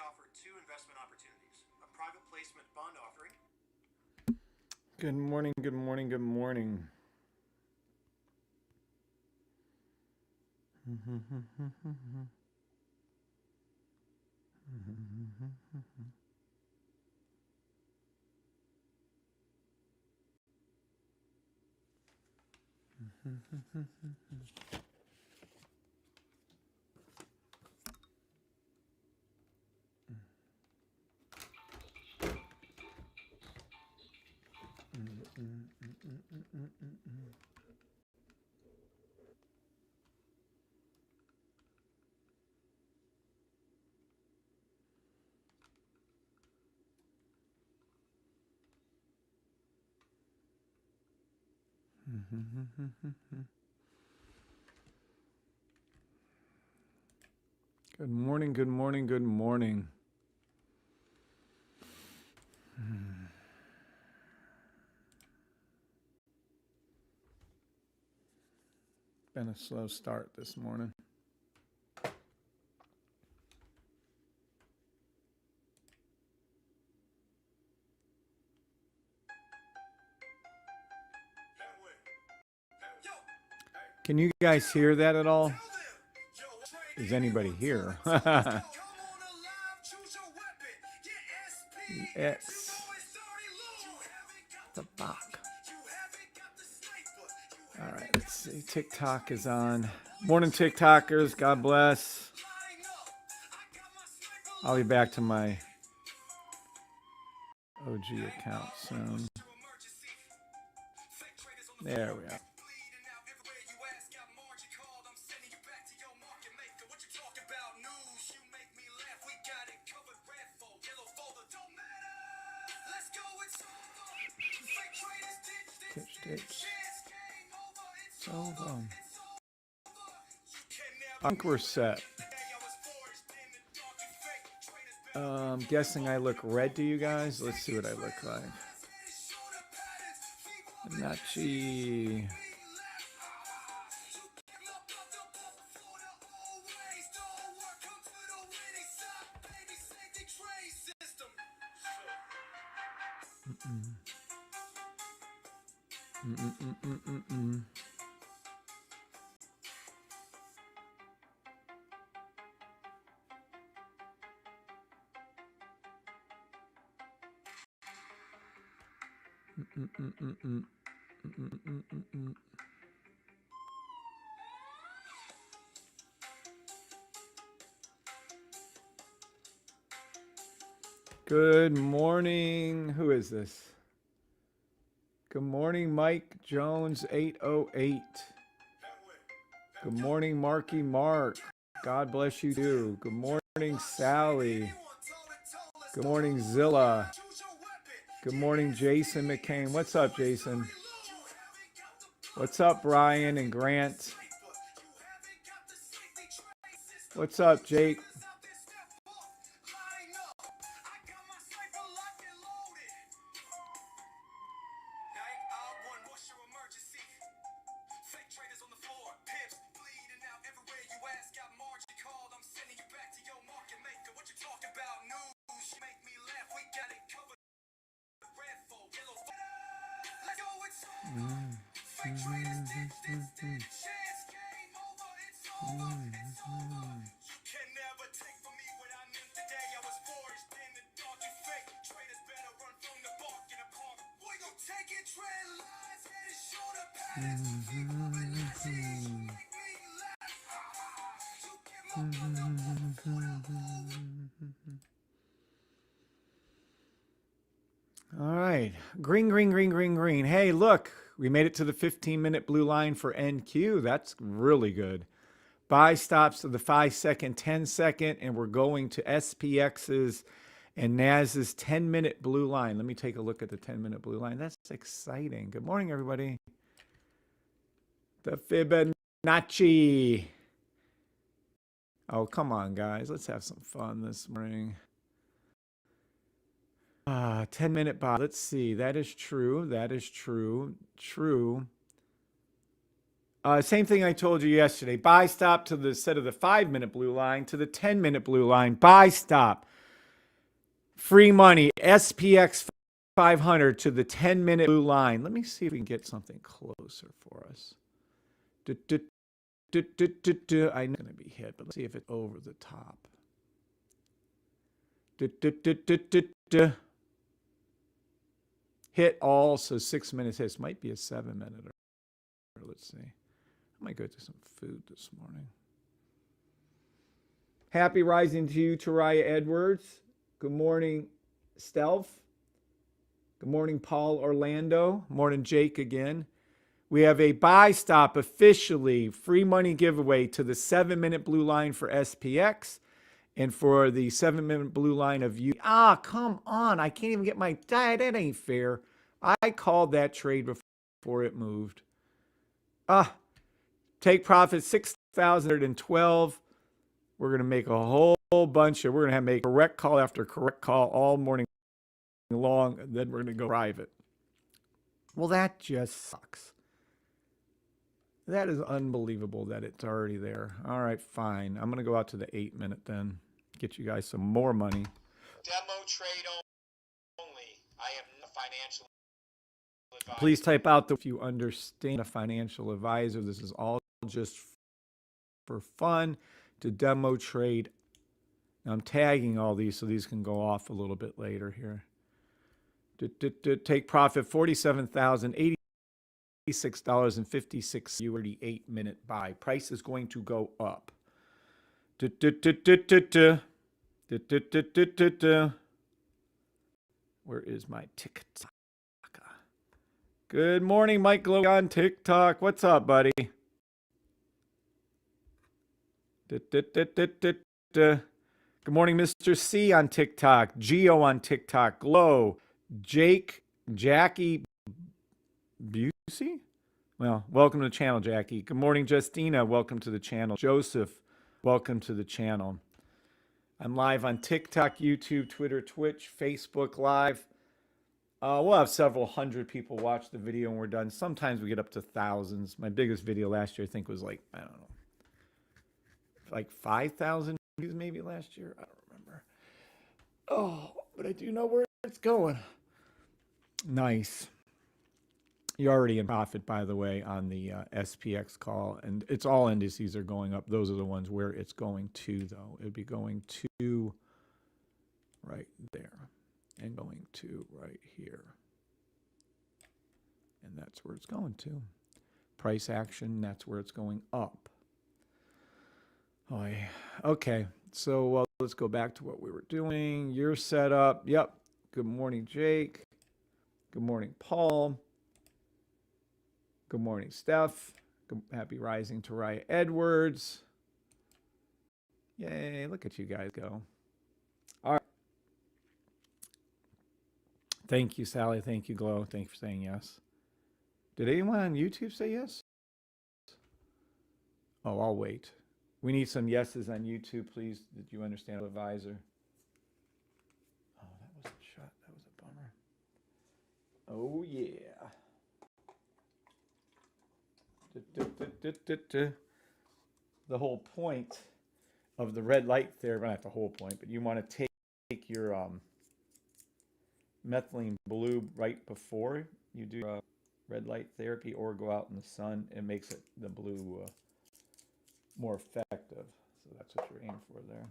offer two investment opportunities, a private placement bond offering. Good morning, good morning, good morning. Good morning, good morning, good morning. Been a slow start this morning. Can you guys hear that at all? Is anybody here? X. The fuck. All right, let's see. TikTok is on. Morning, TikTokers. God bless. I'll be back to my OG account soon. There we are. I think we're set. Guessing I look red to you guys. Let's see what I look like. Nachi. Good morning. Who is this? Good morning, Mike Jones 808. Good morning, Marky Mark. God bless you too. Good morning, Sally. Good morning, Zilla. Good morning, Jason McCain. What's up, Jason? What's up, Brian and Grant? What's up, Jake? All right. Green, green, green, green, green. Hey, look, we made it to the 15-minute blue line for NQ. That's really good. Buy stops to the 5-second, 10-second, and we're going to SPX's and NAS's 10-minute blue line. Let me take a look at the 10-minute blue line. That's exciting. Good morning, everybody. The Fibonacci. Oh, come on, guys. Let's have some fun this morning. 10-minute buy. Let's see. That is true. That is true. True. Same thing I told you yesterday. Buy stop to the set of the 5-minute blue line to the 10-minute blue line. Buy stop. Free money, SPX 500 to the 10-minute blue line. Let me see if we can get something closer for us. I know it's going to be hit, but let's see if it's over the top. Hit all, so 6 minutes hits. Might be a 7-minute. Let's see. I might go to some food this morning. Happy rising to you, Taraya Edwards. Good morning, Stealth. Good morning, Paul Orlando. Morning, Jake again. We have a buy stop officially, free money giveaway to the 7-minute blue line for SPX and for the 7-minute blue line of you. Ah, come on. I can't even get my diet. That ain't fair. I called that trade before it moved. Take profit 6,012. We're going to make a whole bunch of, we're going to make correct call after correct call all morning long. And then we're going to go private. Well, that just sucks. That is unbelievable that it's already there. All right, fine. I'm going to go out to the 8-minute then. Get you guys some more money. Demo trade only. I am a financial advisor. Please type out if you understand a financial advisor. This is all just for fun to demo trade. Now I'm tagging all these so these can go off a little bit later here. Take profit $47,086.56. 38-minute buy. Price is going to go up. Where is my TikTok? Good morning, Mike Glow on TikTok. What's up, buddy? Good morning, Mr. C on TikTok. Geo on TikTok. Glow. Jake. Jackie Busey? Well, welcome to the channel, Jackie. Good morning, Justina. Welcome to the channel. Joseph, welcome to the channel. I'm live on TikTok, YouTube, Twitter, Twitch, Facebook Live. We'll have several hundred people watch the video when we're done. Sometimes we get up to thousands. My biggest video last year, I think, was like, I don't know, like 5,000 views maybe last year. I don't remember. Oh, but I do know where it's going. Nice. You're already in profit, by the way, on the SPX call. And it's all indices are going up. Those are the ones where it's going to, though. It would be going to right there. And going to right here. And that's where it's going to. Price action, that's where it's going up. Oh, yeah. Okay, so let's go back to what we were doing. You're set up. Yep. Good morning, Jake. Good morning, Paul. Good morning, Steph. Happy rising to Raya Edwards. Yay, look at you guys go. All right. Thank you, Sally. Thank you, Glow. Thank you for saying yes. Did anyone on YouTube say yes? Oh, I'll wait. We need some yeses on YouTube, please. Did you understand, advisor? Oh, that wasn't shut. That was a bummer. Oh, yeah. The whole point of the red light therapy, not the whole point, but you want to take your methylene blue right before you do red light therapy or go out in the sun. It makes it the blue more effective. So that's what you're aiming for there.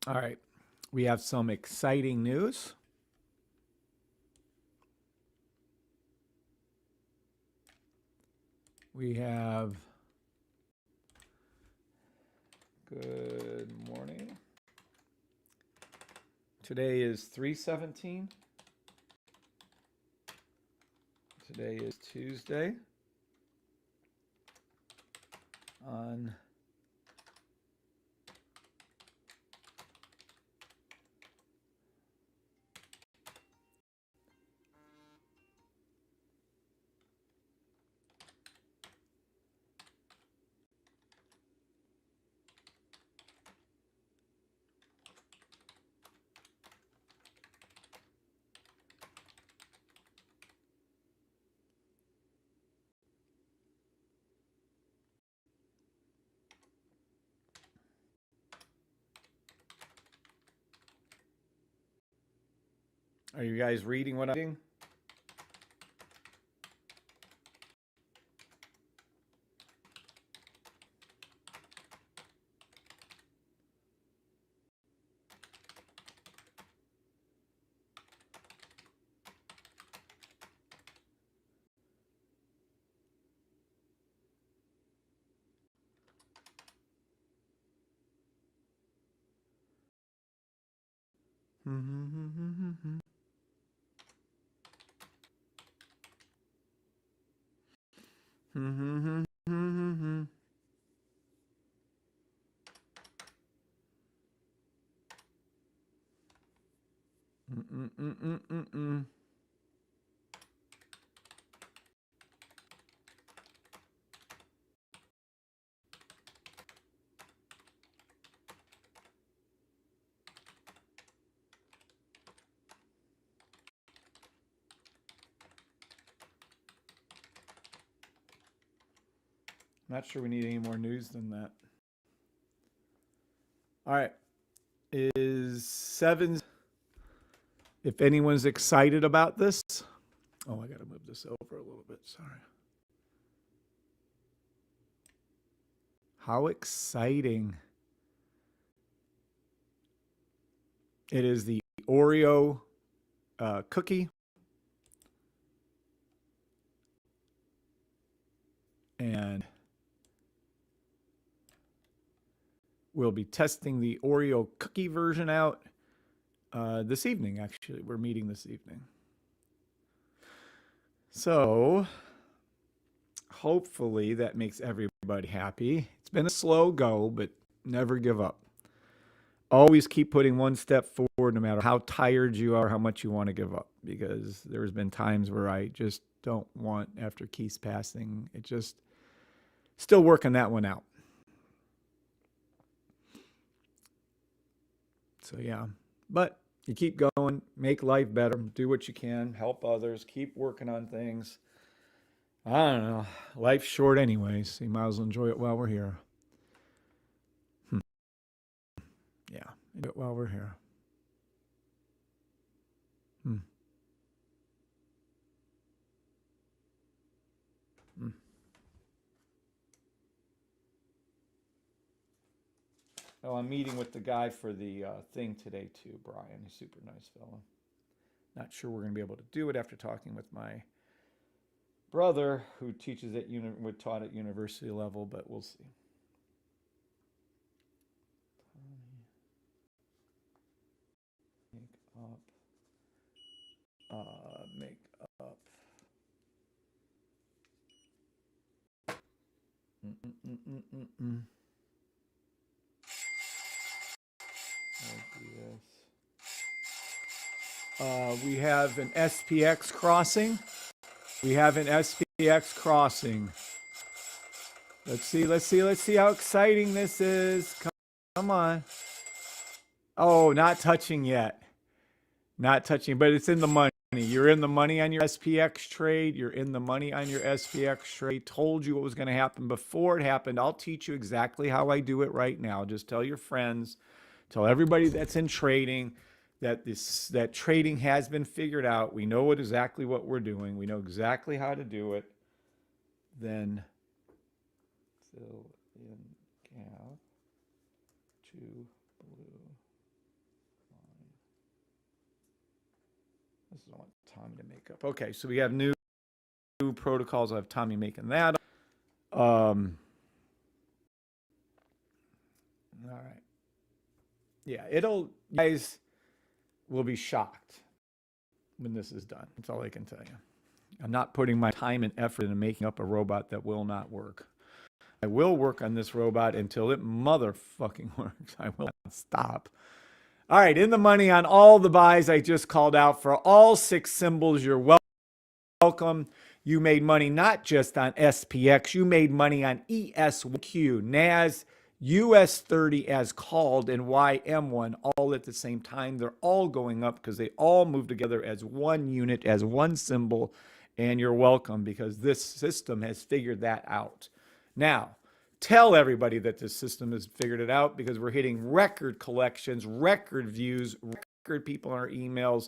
All right, we have some exciting news. We have, good morning. Today is 3/17. Today is Tuesday. On Are you guys reading what I'm reading? Not sure we need any more news than that. All right. Is sevens. If anyone's excited about this. Oh, I got to move this over a little bit. Sorry. How exciting. It is the Oreo cookie. And we'll be testing the Oreo cookie version out this evening, actually. We're meeting this evening. So hopefully that makes everybody happy. It's been a slow go, but never give up. Always keep putting one step forward no matter how tired you are, how much you want to give up. Because there's been times where I just don't want, after Keith's passing, it just still working that one out. So yeah, but you keep going, make life better, do what you can, help others, keep working on things. I don't know, life's short anyways, so you might as well enjoy it while we're here. Yeah, enjoy it while we're here. Oh, I'm meeting with the guy for the thing today too, Brian. He's a super nice fellow. Not sure we're going to be able to do it after talking with my brother who teaches at taught at university level, but we'll see. Make up. We have an SPX crossing. We have an SPX crossing. Let's see how exciting this is. Come on. Oh, not touching yet. Not touching, but it's in the money. You're in the money on your SPX trade. You're in the money on your SPX trade. Told you what was going to happen before it happened. I'll teach you exactly how I do it right now. Just tell your friends, tell everybody that's in trading that trading has been figured out. We know exactly what we're doing. We know exactly how to do it. Then fill in gap to blue line. This is what I want Tommy to make up. Okay, so we have new protocols. I have Tommy making that. All right. Yeah, you guys will be shocked when this is done. That's all I can tell you. I'm not putting my time and effort into making up a robot that will not work. I will work on this robot until it motherfucking works. I will not stop. All right, in the money on all the buys I just called out for all 6 symbols. You're welcome. You made money not just on SPX. You made money on ESQ, NAS, US 30 as called, and YM1 all at the same time. They're all going up because they all move together as one unit, as one symbol, and you're welcome because this system has figured that out. Now, tell everybody that this system has figured it out because we're hitting record collections, record views, record people in our emails.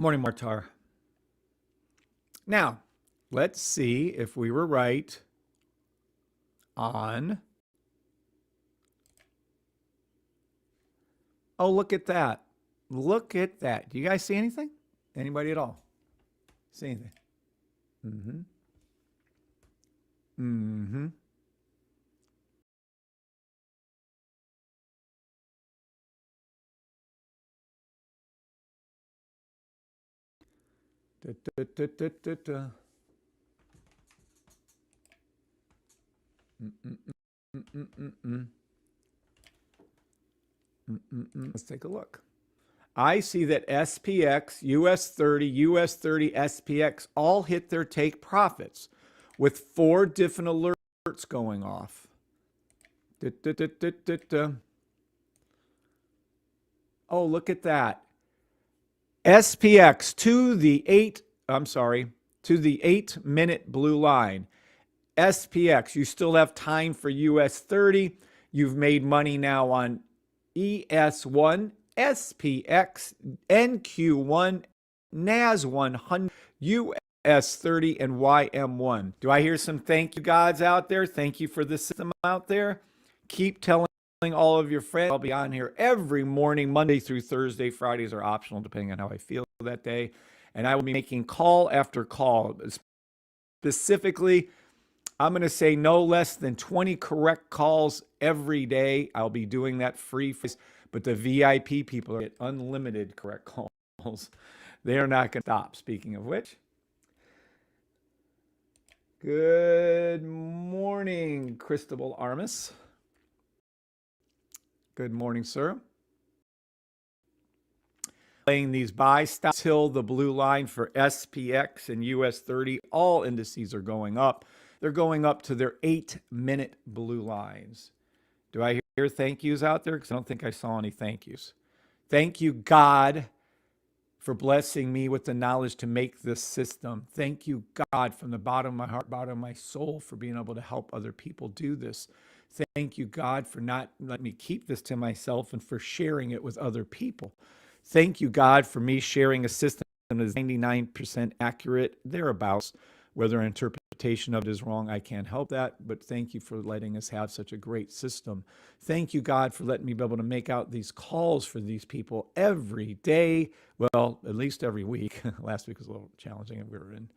Morning, Martar. Now, let's see if we were right on. Oh, look at that. Look at that. Do you guys see anything? Anybody at all? See anything? Mm-hmm. Mm-hmm. Da, da, da, da, da, da. Let's take a look. I see that SPX, US 30, US 30, SPX all hit their take profits with 4 different alerts going off. Da, da, da, da, da, da. Oh, look at that. SPX to the 8-minute blue line. SPX, you still have time for US 30. You've made money now on ES1, SPX, NQ1, NAS 100, US 30, and YM1. Do I hear some thank you gods out there? Thank you for the system out there. Keep telling all of your friends. I'll be on here every morning, Monday through Thursday. Fridays are optional depending on how I feel that day. And I will be making call after call. Specifically, I'm going to say no less than 20 correct calls every day. I'll be doing that free. But the VIP people get unlimited correct calls. They are not going to stop. Speaking of which, good morning, Cristobal Armas. Good morning, sir. Playing these buy stops till the blue line for SPX and US 30. All indices are going up. They're going up to their 8-minute blue lines. Do I hear thank yous out there? Because I don't think I saw any thank yous. Thank you, God, for blessing me with the knowledge to make this system. Thank you, God, from the bottom of my heart, bottom of my soul, for being able to help other people do this. Thank you, God, for not letting me keep this to myself and for sharing it with other people. Thank you, God, for me sharing a system that is 99% accurate, thereabouts. Whether interpretation of it is wrong, I can't help that, but thank you for letting us have such a great system. Thank you, God, for letting me be able to make out these calls for these people every day. Well, at least every week. Last week was a little challenging. We were in,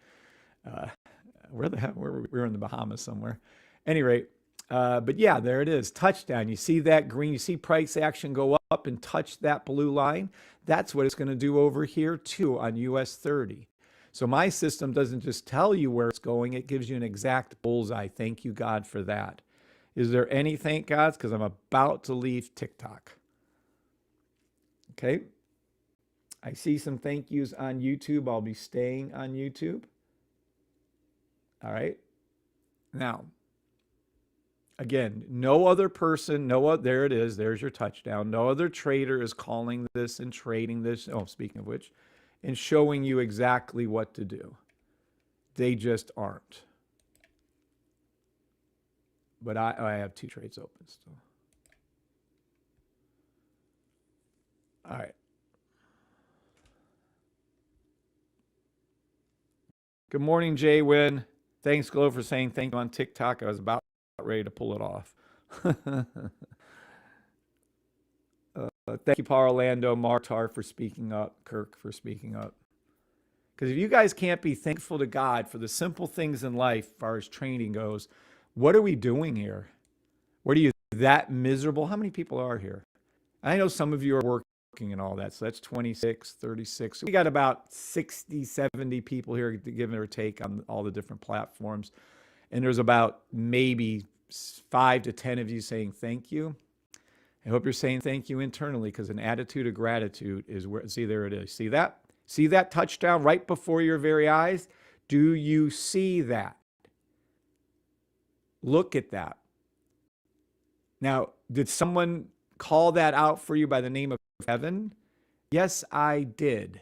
where the heck were we? We were in the Bahamas somewhere. Any rate, but yeah, there it is. Touchdown. You see that green, you see price action go up and touch that blue line. That's what it's going to do over here too on US 30. So my system doesn't just tell you where it's going, it gives you an exact bullseye. Thank you, God, for that. Is there any thank gods? Because I'm about to leave TikTok. Okay. I see some thank yous on YouTube. I'll be staying on YouTube. All right. Now, again, no other person, there it is. There's your touchdown. No other trader is calling this and trading this. Oh, speaking of which, and showing you exactly what to do. They just aren't. But I have 2 trades open still. All right. Good morning, Jay Wynn. Thanks, Glo, for saying thank you on TikTok. I was about ready to pull it off. Thank you, Paul Orlando, Martar, for speaking up, Kirk for speaking up. Because if you guys can't be thankful to God for the simple things in life, as far as training goes, what are we doing here? What are you that miserable? How many people are here? I know some of you are working and all that, so that's 26, 36. We got about 60, 70 people here giving their take on all the different platforms. And there's about maybe 5 to 10 of you saying thank you. I hope you're saying thank you internally, because an attitude of gratitude is where, see, there it is. See that? See that touchdown right before your very eyes? Do you see that? Look at that. Now, did someone call that out for you by the name of Evan? Yes, I did.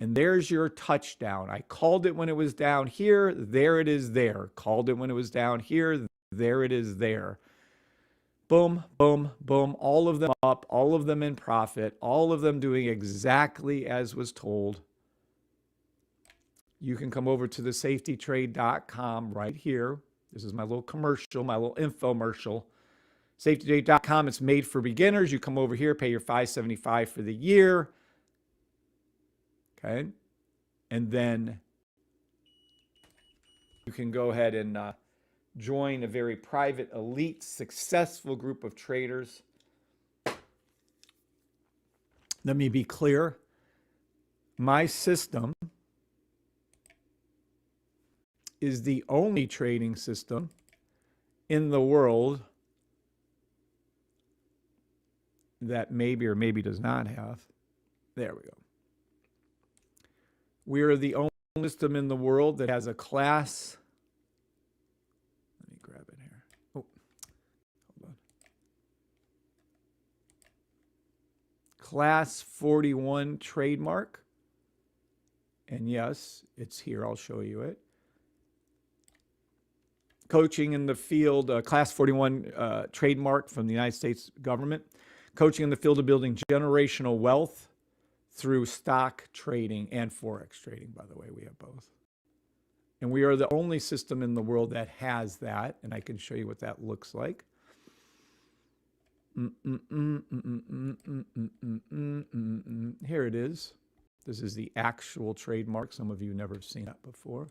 And there's your touchdown. I called it when it was down here. There it is there. Called it when it was down here. There it is there. Boom, boom, boom. All of them up, all of them in profit, all of them doing exactly as was told. You can come over to the safetytrade.com right here. This is my little commercial, my little infomercial. Safetytrade.com. It's made for beginners. You come over here, pay your $575 for the year. Okay. And then you can go ahead and join a very private, elite, successful group of traders. Let me be clear. My system is the only trading system in the world that maybe or maybe does not have. There we go. We are the only system in the world that has a class. Let me grab it here. Oh, hold on. Class 41 trademark. And yes, it's here. I'll show you it. Coaching in the field, Class 41 trademark from the United States government. Coaching in the field of building generational wealth through stock trading and Forex trading, by the way. We have both. And we are the only system in the world that has that. And I can show you what that looks like. Here it is. This is the actual trademark. Some of you never have seen that before.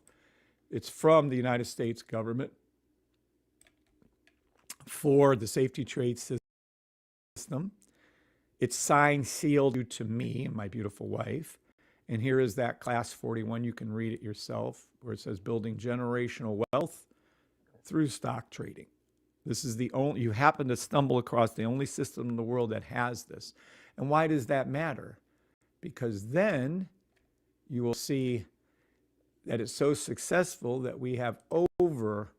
It's from the United States government for the Safety Trade system. It's signed, sealed to me and my beautiful wife. And here is that Class 41. You can read it yourself, where it says building generational wealth through stock trading. This is the only, you happen to stumble across the only system in the world that has this. And why does that matter? Because then you will see that it's so successful that we have over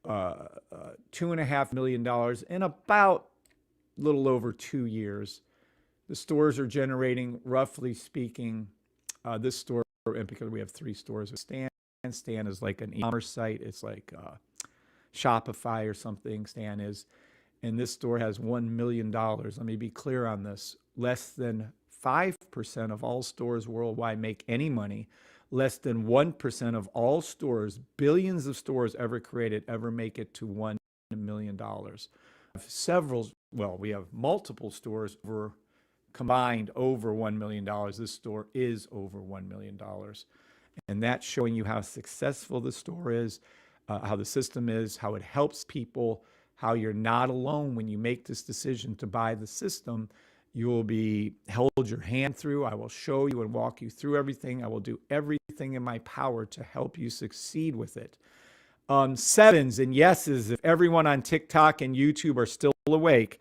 $2.5 million in about a little over 2 years. The stores are generating, roughly speaking, this store, and because we have 3 stores, Stan is like an e-commerce site. It's like Shopify or something, Stan is. And this store has $1 million. Let me be clear on this. Less than 5% of all stores worldwide make any money. Less than 1% of all stores, billions of stores ever created, ever make it to $1 million. Several, well, we have multiple stores combined over $1 million. This store is over $1 million. And that's showing you how successful the store is, how the system is, how it helps people, how you're not alone when you make this decision to buy the system. You will be held your hand through. I will show you and walk you through everything. I will do everything in my power to help you succeed with it. Sevens and yeses, if everyone on TikTok and YouTube are still awake,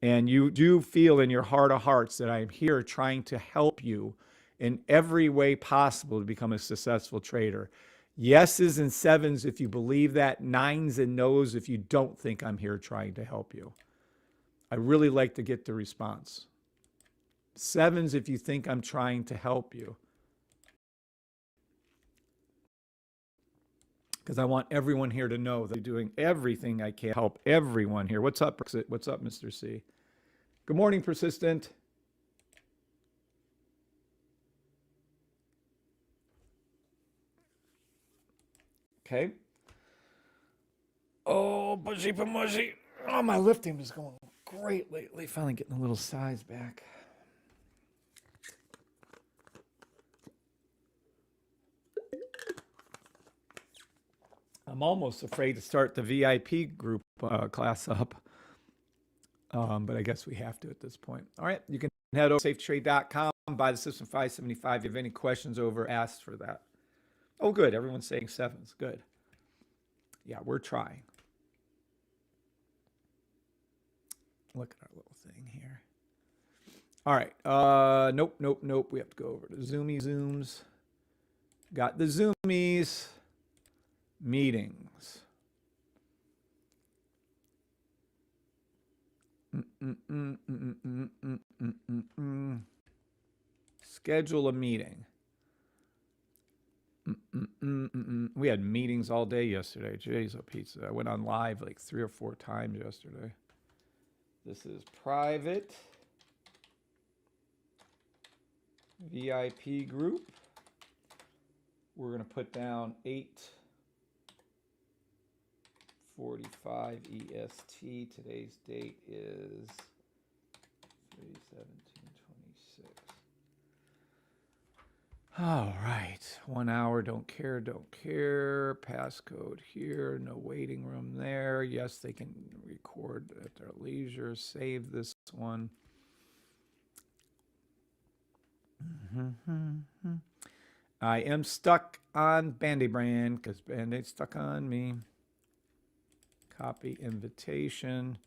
and you do feel in your heart of hearts that I'm here trying to help you in every way possible to become a successful trader. Yeses and sevens if you believe that, nines and nos if you don't think I'm here trying to help you. I really like to get the response. Sevens if you think I'm trying to help you. Because I want everyone here to know that I'm doing everything I can to help everyone here. What's up, what's up, Mr. C? Good morning, Persistent. Okay. Oh, bushy, mushy. Oh, my lifting is going great lately. Finally getting a little size back. I'm almost afraid to start the VIP group class up. But I guess we have to at this point. All right. You can head over to safetrade.com, buy the system $575. If you have any questions over, ask for that. Oh, good. Everyone's saying sevens. Good. Yeah, we're trying. Look at our little thing here. All right. Nope. We have to go over to Zooms. Got the Zoomies. Meetings. Schedule a meeting. We had meetings all day yesterday. Jeez, oh pizza. I went on live like 3 or 4 times yesterday. This is private VIP group. We're going to put down 8:45 EST. Today's date is 3/17/26. All right. 1 hour. Don't care. Don't care. Passcode here. No waiting room there. Yes, they can record at their leisure. Save this one. I am stuck on Band-Aid brand because Band-Aid's stuck on me. Copy invitation.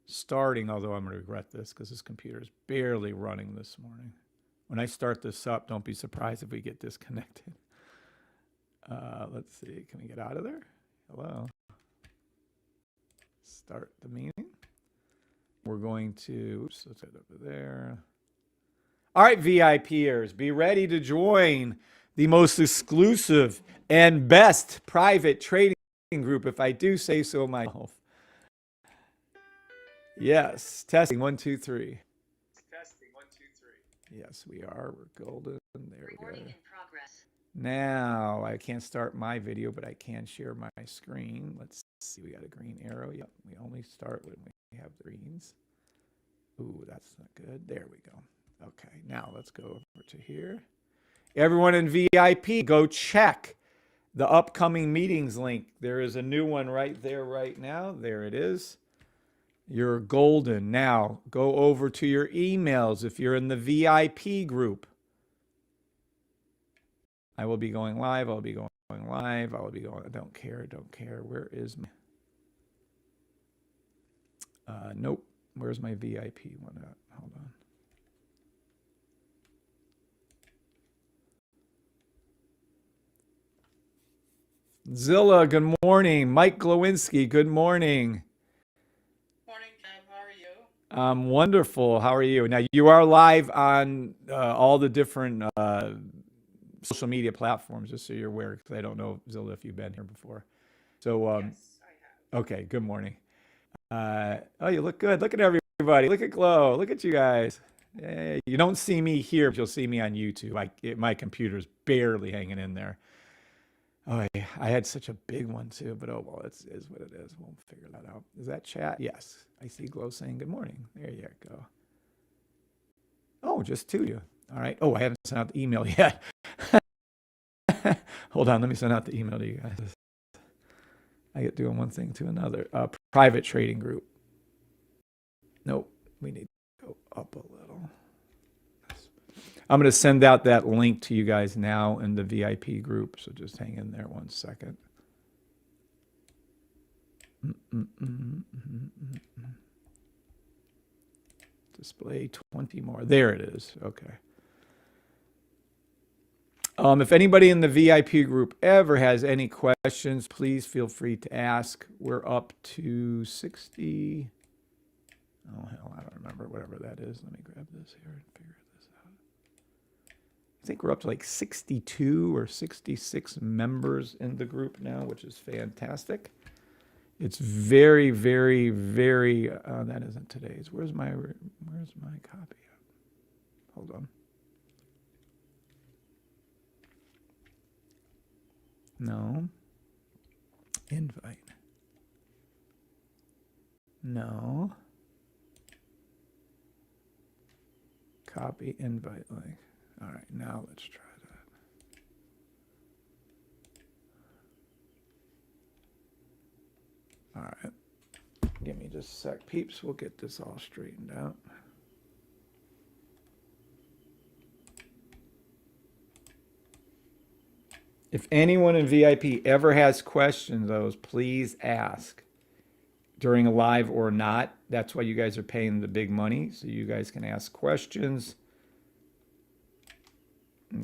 Starting, although I'm going to regret this because this computer is barely running this morning. When I start this up, don't be surprised if we get disconnected. Let's see. Can we get out of there? Hello. Start the meeting. We're going to, oops, let's head over there. All right, VIPers, be ready to join the most exclusive and best private trading group, if I do say so myself. Yes, testing 1 2 3. Testing 1 2 3. Yes, we are. We're golden. There we go. Recording in progress. Now I can't start my video, but I can share my screen. Let's see. We got a green arrow. Yep, we only start when we have the greens. Ooh, that's not good. There we go. Okay, now let's go over to here. Everyone in VIP, go check the upcoming meetings link. There is a new one right there right now. There it is. You're golden. Now go over to your emails if you're in the VIP group. I will be going live. I'll be going live. I will be going. I don't care. Don't care. Where is my? Nope. Where's my VIP one at? Hold on. Zilla, good morning. Mike Glowinski, good morning. Morning, Kev. How are you? Wonderful. How are you? Now, you are live on all the different social media platforms, just so you're aware, because I don't know, Zilla, if you've been here before. So, Yes, I have. okay, good morning. Oh, you look good. Look at everybody. Look at Glow. Look at you guys. Yeah, you don't see me here, but you'll see me on YouTube. My computer's barely hanging in there. Oh, yeah. I had such a big one too, but oh well, it is what it is. We'll figure that out. Is that chat? Yes. I see Glow saying good morning. There you go. Oh, just to you. All right. Oh, I haven't sent out the email yet. Hold on. Let me send out the email to you guys. I get doing one thing to another. Private trading group. Nope. We need to go up a little. I'm going to send out that link to you guys now in the VIP group. So just hang in there 1 second. Display 20 more. There it is. Okay. If anybody in the VIP group ever has any questions, please feel free to ask. We're up to 60. Oh, hell, I don't remember whatever that is. Let me grab this here and figure this out. I think we're up to like 62 or 66 members in the group now, which is fantastic. It's very, very, very, that isn't today's. Where's my copy? Hold on. No. Invite. No. Copy invite link. All right, now let's try that. All right. Give me just a sec, peeps. We'll get this all straightened out. If anyone in VIP ever has questions, those please ask during a live or not. That's why you guys are paying the big money, so you guys can ask questions.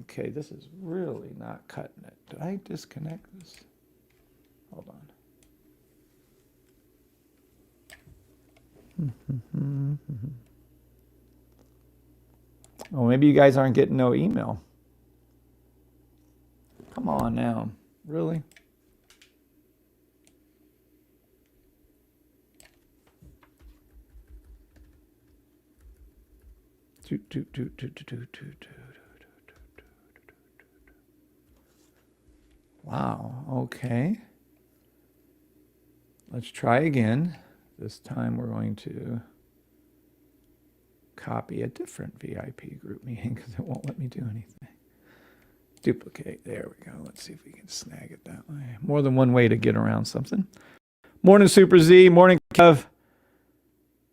Okay, this is really not cutting it. Did I disconnect this? Hold on. Oh, maybe you guys aren't getting no email. Come on now. Really? Wow. Okay. Let's try again. This time we're going to copy a different VIP group meeting because it won't let me do anything. Duplicate. There we go. Let's see if we can snag it that way. More than one way to get around something. Morning, Super Z. Morning, Kev.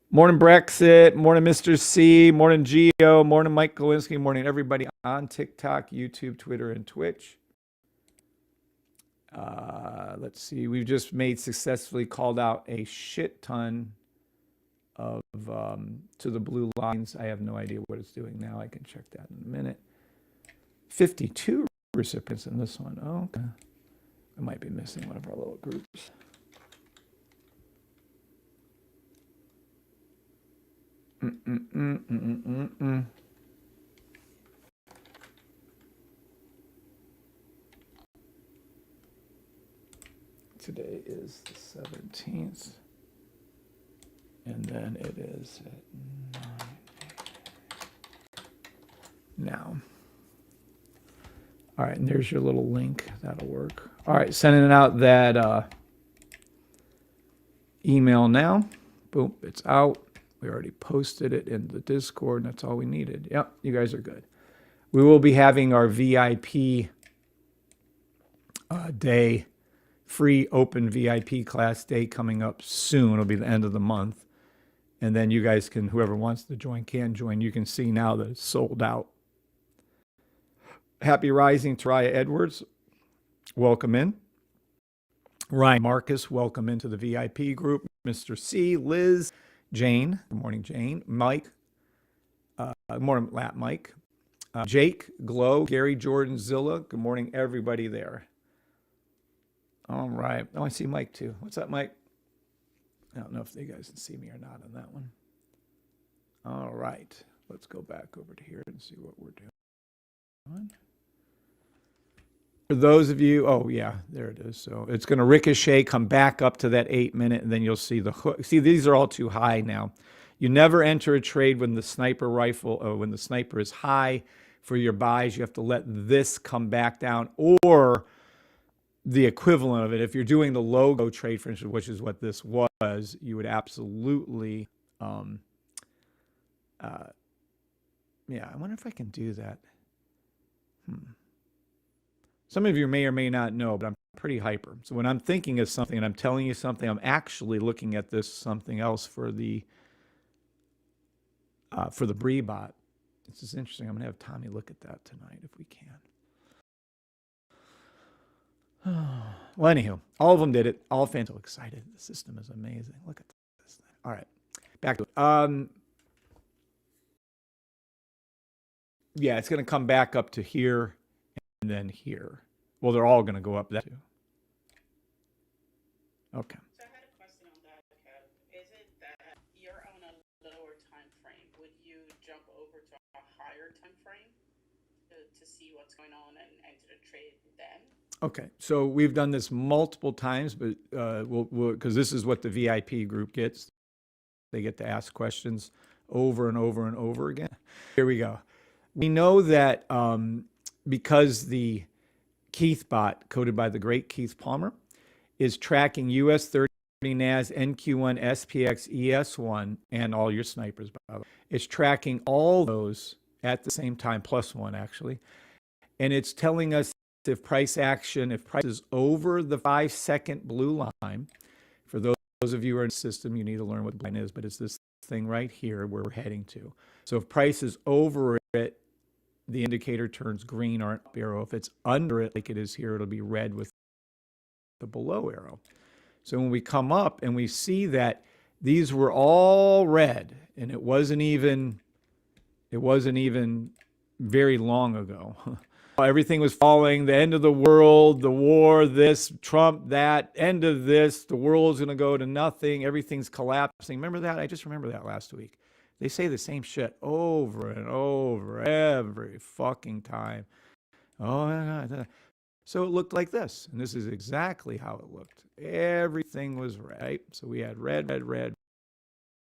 Morning, Brexit. Morning, Mr. C. Morning, Geo. Morning, Mike Golinsky. Morning, everybody on TikTok, YouTube, Twitter, and Twitch. Let's see. We've just successfully called out a shit ton of to the blue lines. I have no idea what it's doing now. I can check that in a minute. 52 recipients in this one. Oh, okay. I might be missing one of our little groups. Today is the 17th. And then it is at 9 now. All right, and there's your little link. That'll work. All right, sending out that email now. Boom, it's out. We already posted it in the Discord, and that's all we needed. Yep, you guys are good. We will be having our VIP day, free open VIP class day coming up soon. It'll be the end of the month. And then you guys can, whoever wants to join can join. You can see now that it's sold out. Happy Rising, Taraya Edwards. Welcome in. Ryan Marcus, welcome into the VIP group. Mr. C, Liz, Jane. Good morning, Jane. Mike. Good morning, Mike. Jake, Glow, Gary, Jordan, Zilla. Good morning, everybody there. All right. Oh, I see Mike too. What's up, Mike? I don't know if you guys can see me or not on that one. All right. Let's go back over to here and see what we're doing. For those of you, oh yeah, there it is. So it's going to ricochet, come back up to that 8 minute, and then you'll see the hook. See, these are all too high now. You never enter a trade when the sniper rifle, or when the sniper is high for your buys. You have to let this come back down, or the equivalent of it. If you're doing the logo trade, for instance, which is what this was, you would absolutely, yeah, I wonder if I can do that. Some of you may or may not know, but I'm pretty hyper. So when I'm thinking of something and I'm telling you something, I'm actually looking at this something else for the BreeBot. This is interesting. I'm going to have Tommy look at that tonight if we can. Well, anywho, all of them did it. All fans are excited. The system is amazing. Look at this thing. All right, back to it. Yeah, it's going to come back up to here and then here. Well, they're all going to go up that too. Okay. So I had a question on that, Kev. Is it that you're on a lower time frame? Would you jump over to a higher time frame to see what's going on and enter the trade then? Okay, so we've done this multiple times, but because this is what the VIP group gets. They get to ask questions over and over and over again. Here we go. We know that because the Keith bot, coded by the great Keith Palmer, is tracking US 30 NAS, NQ1, SPX, ES1, and all your snipers, by the way. It's tracking all those at the same time, plus one actually. And it's telling us if price action, if price is over the 5-second blue line, for those of you who are in the system, you need to learn what the line is, but it's this thing right here where we're heading to. So if price is over it, the indicator turns green or an up arrow. If it's under it, like it is here, it'll be red with the below arrow. So when we come up and we see that these were all red, and it wasn't even very long ago. Everything was falling, the end of the world, the war, this, Trump, that, end of this, the world's going to go to nothing, everything's collapsing. Remember that? I just remember that last week. They say the same shit over and over every fucking time. Oh, so it looked like this, and this is exactly how it looked. Everything was red, right? So we had red, red, red,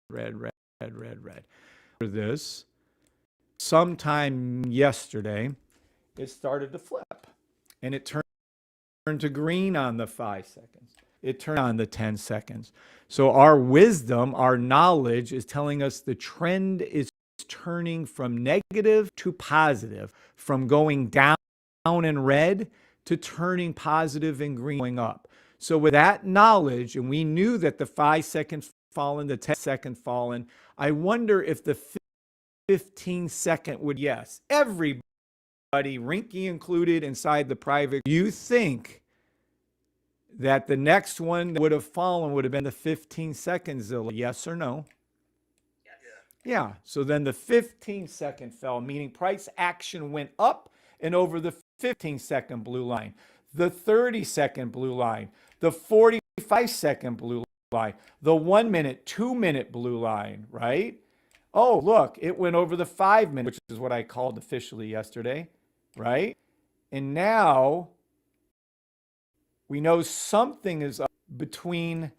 red, red, red, red, red. For this, sometime yesterday, it started to flip and it turned to green on the 5 seconds. It turned on the 10 seconds. So our wisdom, our knowledge is telling us the trend is turning from negative to positive, from going down in red to turning positive and green, going up. So with that knowledge, and we knew that the 5 second fallen, the 10 second fallen, I wonder if the 15 second would, yes, everybody, Rinky included, inside the private, you think that the next one that would have fallen would have been the 15 seconds, Zilla? Yes or no? Yes. Yeah. So then the 15 second fell, meaning price action went up and over the 15 second blue line, the 30 second blue line, the 45 second blue line, the 1 minute, 2 minute blue line, right? Oh, look, it went over the 5 minute, which is what I called officially yesterday, right? And now we know something is up between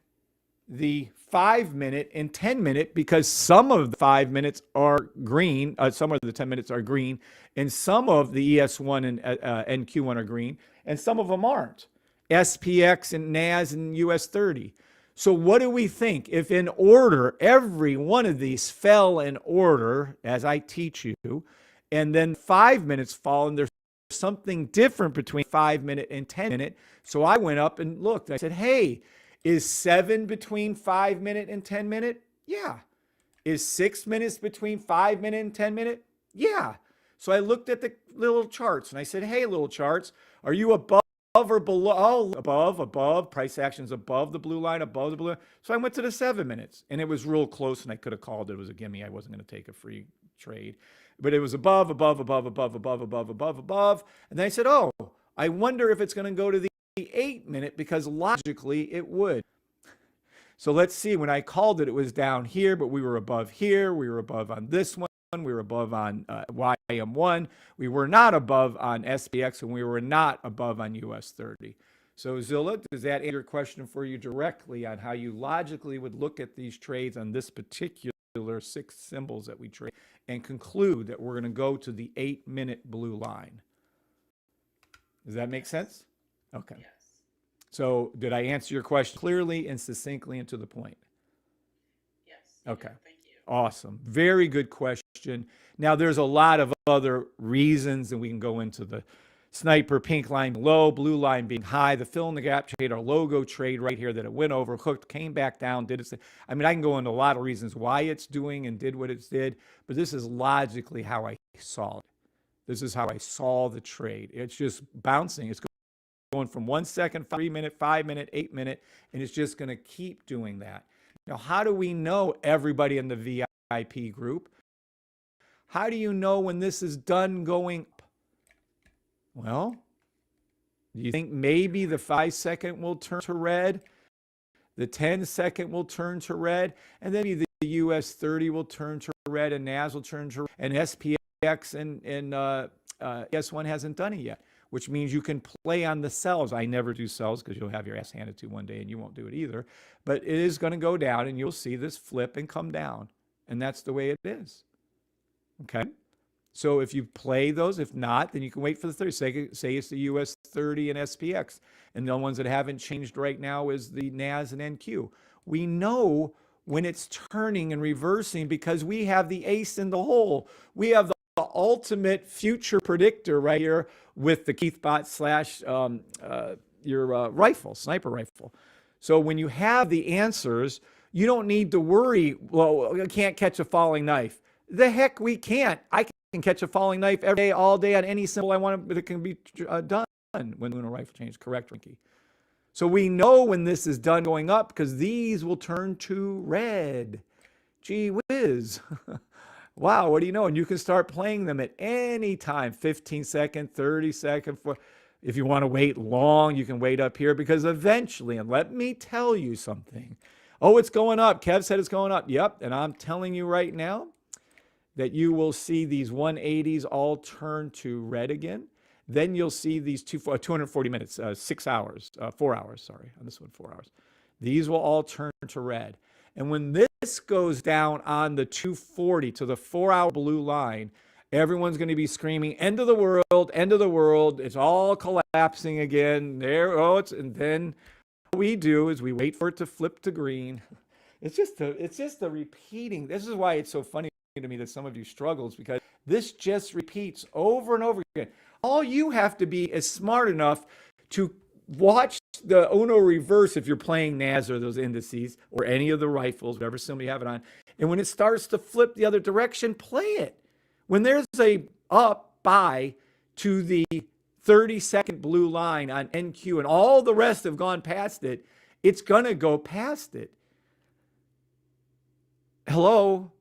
the 5 minute and 10 minute, because some of the 5 minutes are green, some of the 10 minutes are green, and some of the ES1 and NQ1 are green, and some of them aren't. SPX and NAS and US30. So what do we think? If in order, every one of these fell in order, as I teach you, and then 5 minutes fall, and there's something different between 5 minute and 10 minute. So I went up and looked. I said, hey, is 7 between 5 minute and 10 minute? Yeah. Is 6 minutes between 5 minute and 10 minute? Yeah. So I looked at the little charts and I said, hey, little charts, are you above or below? Oh, above. Price action's above the blue line, above the blue. So I went to the 7 minutes and it was real close and I could have called it. It was a gimme. I wasn't going to take a free trade. But it was above. And then I said, oh, I wonder if it's going to go to the 8 minute, because logically it would. So let's see. When I called it, it was down here, but we were above here. We were above on this one. We were above on YM1. We were not above on SPX, and we were not above on US30. So Zilla, does that answer your question for you directly on how you logically would look at these trades on this particular 6 symbols that we trade and conclude that we're going to go to the 8 minute blue line? Does that make sense? Okay. Yes. So did I answer your question clearly and succinctly and to the point? Yes. Okay. Thank you. Awesome. Very good question. Now there's a lot of other reasons, and we can go into the sniper, pink line low, blue line being high, the fill in the gap trade, our logo trade right here that it went over, hooked, came back down, did its thing. I mean, I can go into a lot of reasons why it's doing and did what it did, but this is logically how I saw it. This is how I saw the trade. It's just bouncing. It's going from 1 second, 3 minute, 5 minute, 8 minute, and it's just going to keep doing that. Now, how do we know, everybody in the VIP group? How do you know when this is done going up? Well, do you think maybe the 5 second will turn to red? The 10 second will turn to red, and then maybe the US30 will turn to red, and NAS will turn to red, and SPX and S1 hasn't done it yet, which means you can play on the sells. I never do sells because you'll have your ass handed to one day and you won't do it either. But it is going to go down and you'll see this flip and come down. And that's the way it is. Okay? So if you play those, if not, then you can wait for the 30. Say it's the US 30 and SPX. And the ones that haven't changed right now is the NAS and NQ. We know when it's turning and reversing because we have the ace in the hole. We have the ultimate future predictor right here with the Keithbot slash your rifle, sniper rifle. So when you have the answers, you don't need to worry, well, we can't catch a falling knife. The heck we can't. I can catch a falling knife every day, all day on any symbol I want, but it can be done when a rifle change. Correct, Rinky? So we know when this is done going up because these will turn to red. Gee whiz. Wow, what do you know? And you can start playing them at any time, 15 second, 30 second. If you want to wait long, you can wait up here because eventually, and let me tell you something. Oh, it's going up. Kev said it's going up. Yep, and I'm telling you right now that you will see these 180s all turn to red again. Then you'll see these 240 minutes, 6 hours, 4 hours, sorry, on this one, 4 hours. These will all turn to red. And when this goes down on the 240 to the 4 hour blue line, Everyone's going to be screaming, end of the world, end of the world. It's all collapsing again. And then what we do is we wait for it to flip to green. It's just a repeating. This is why it's so funny to me that some of you struggles, because this just repeats over and over again. All you have to be is smart enough to watch the Ono reverse if you're playing NAS or those indices or any of the rifles, whatever symbol you have it on. And when it starts to flip the other direction, play it. When there's a up buy to the 30-second blue line on NQ and all the rest have gone past it, it's going to go past it. Hello?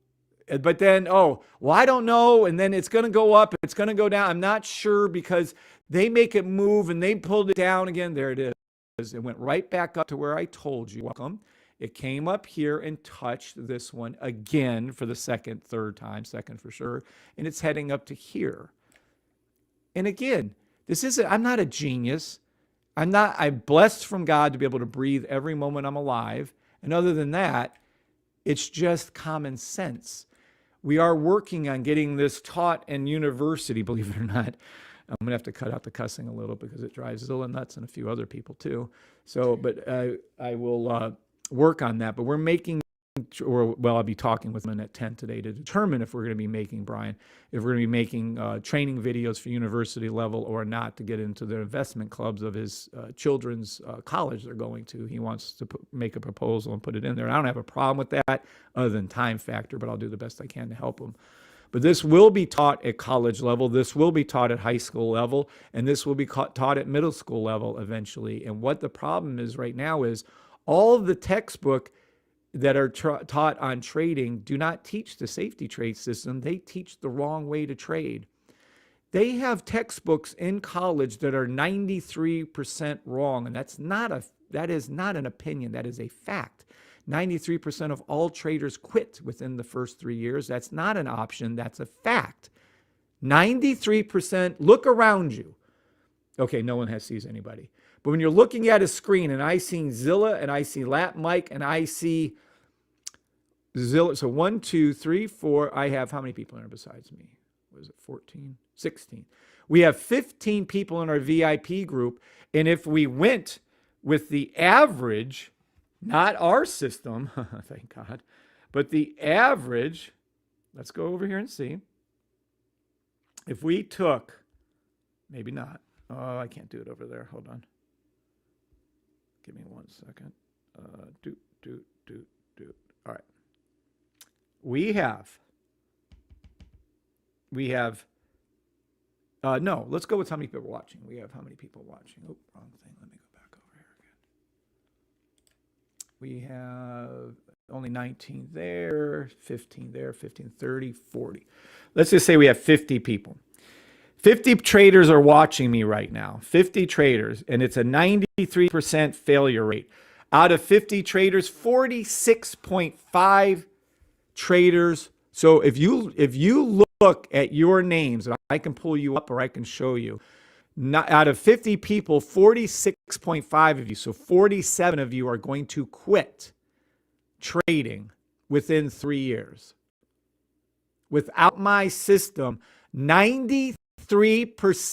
But then, I don't know. And then it's going to go up. It's going to go down. I'm not sure, because they make it move and they pulled it down again. There it is. It went right back up to where I told you. Welcome. It came up here and touched this one again for the third time, second for sure. And it's heading up to here. And again, I'm not a genius. I'm blessed from God to be able to breathe every moment I'm alive. And other than that, it's just common sense. We are working on getting this taught in university, believe it or not. I'm going to have to cut out the cussing a little because it drives Zilla nuts and a few other people too. So, but I will work on that. But we're making, I'll be talking with them at 10 today to determine if we're going to be making, Brian, if we're going to be making training videos for university level or not, to get into the investment clubs of his children's college they're going to. He wants to make a proposal and put it in there. I don't have a problem with that other than time factor, but I'll do the best I can to help him. But this will be taught at college level. This will be taught at high school level. And this will be taught at middle school level eventually. And what the problem is right now is all of the textbook that are taught on trading do not teach the safety trade system. They teach the wrong way to trade. They have textbooks in college that are 93% wrong. And that is not an opinion. That is a fact. 93% of all traders quit within the first 3 years. That's not an option. That's a fact. 93%, look around you. Okay, no one sees anybody. But when you're looking at a screen and I see Zilla and I see Lap Mike and I see Zilla, so 1, 2, 3, 4, I have how many people in there besides me? Was it 14? 16. We have 15 people in our VIP group. And if we went with the average, not our system, thank God, but the average, let's go over here and see. If we took, maybe not. Oh, I can't do it over there. Hold on. Give me 1 second. All right. We have, no, let's go with how many people are watching. We have how many people watching? Oh, wrong thing. Let me go back over here again. We have only 19 there, 15 there, 15, 30, 40. Let's just say we have 50 people. 50 traders are watching me right now. 50 traders, and it's a 93% failure rate. Out of 50 traders, 46.5 traders. So if you look at your names, and I can pull you up or I can show you, out of 50 people, 46.5 of you, so 47 of you are going to quit trading within 3 years. Without my system, 93%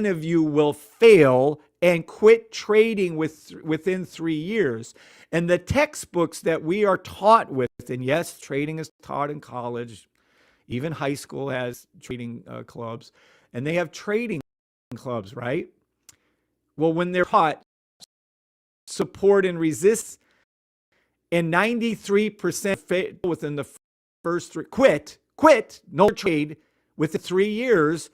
of you will fail and quit trading within 3 years. And the textbooks that we are taught with, and yes, trading is taught in college, even high school has trading clubs, and they have trading clubs, right? Well, when they're taught support and resist, and 93% fail within the first three, quit, no trade within 3 years,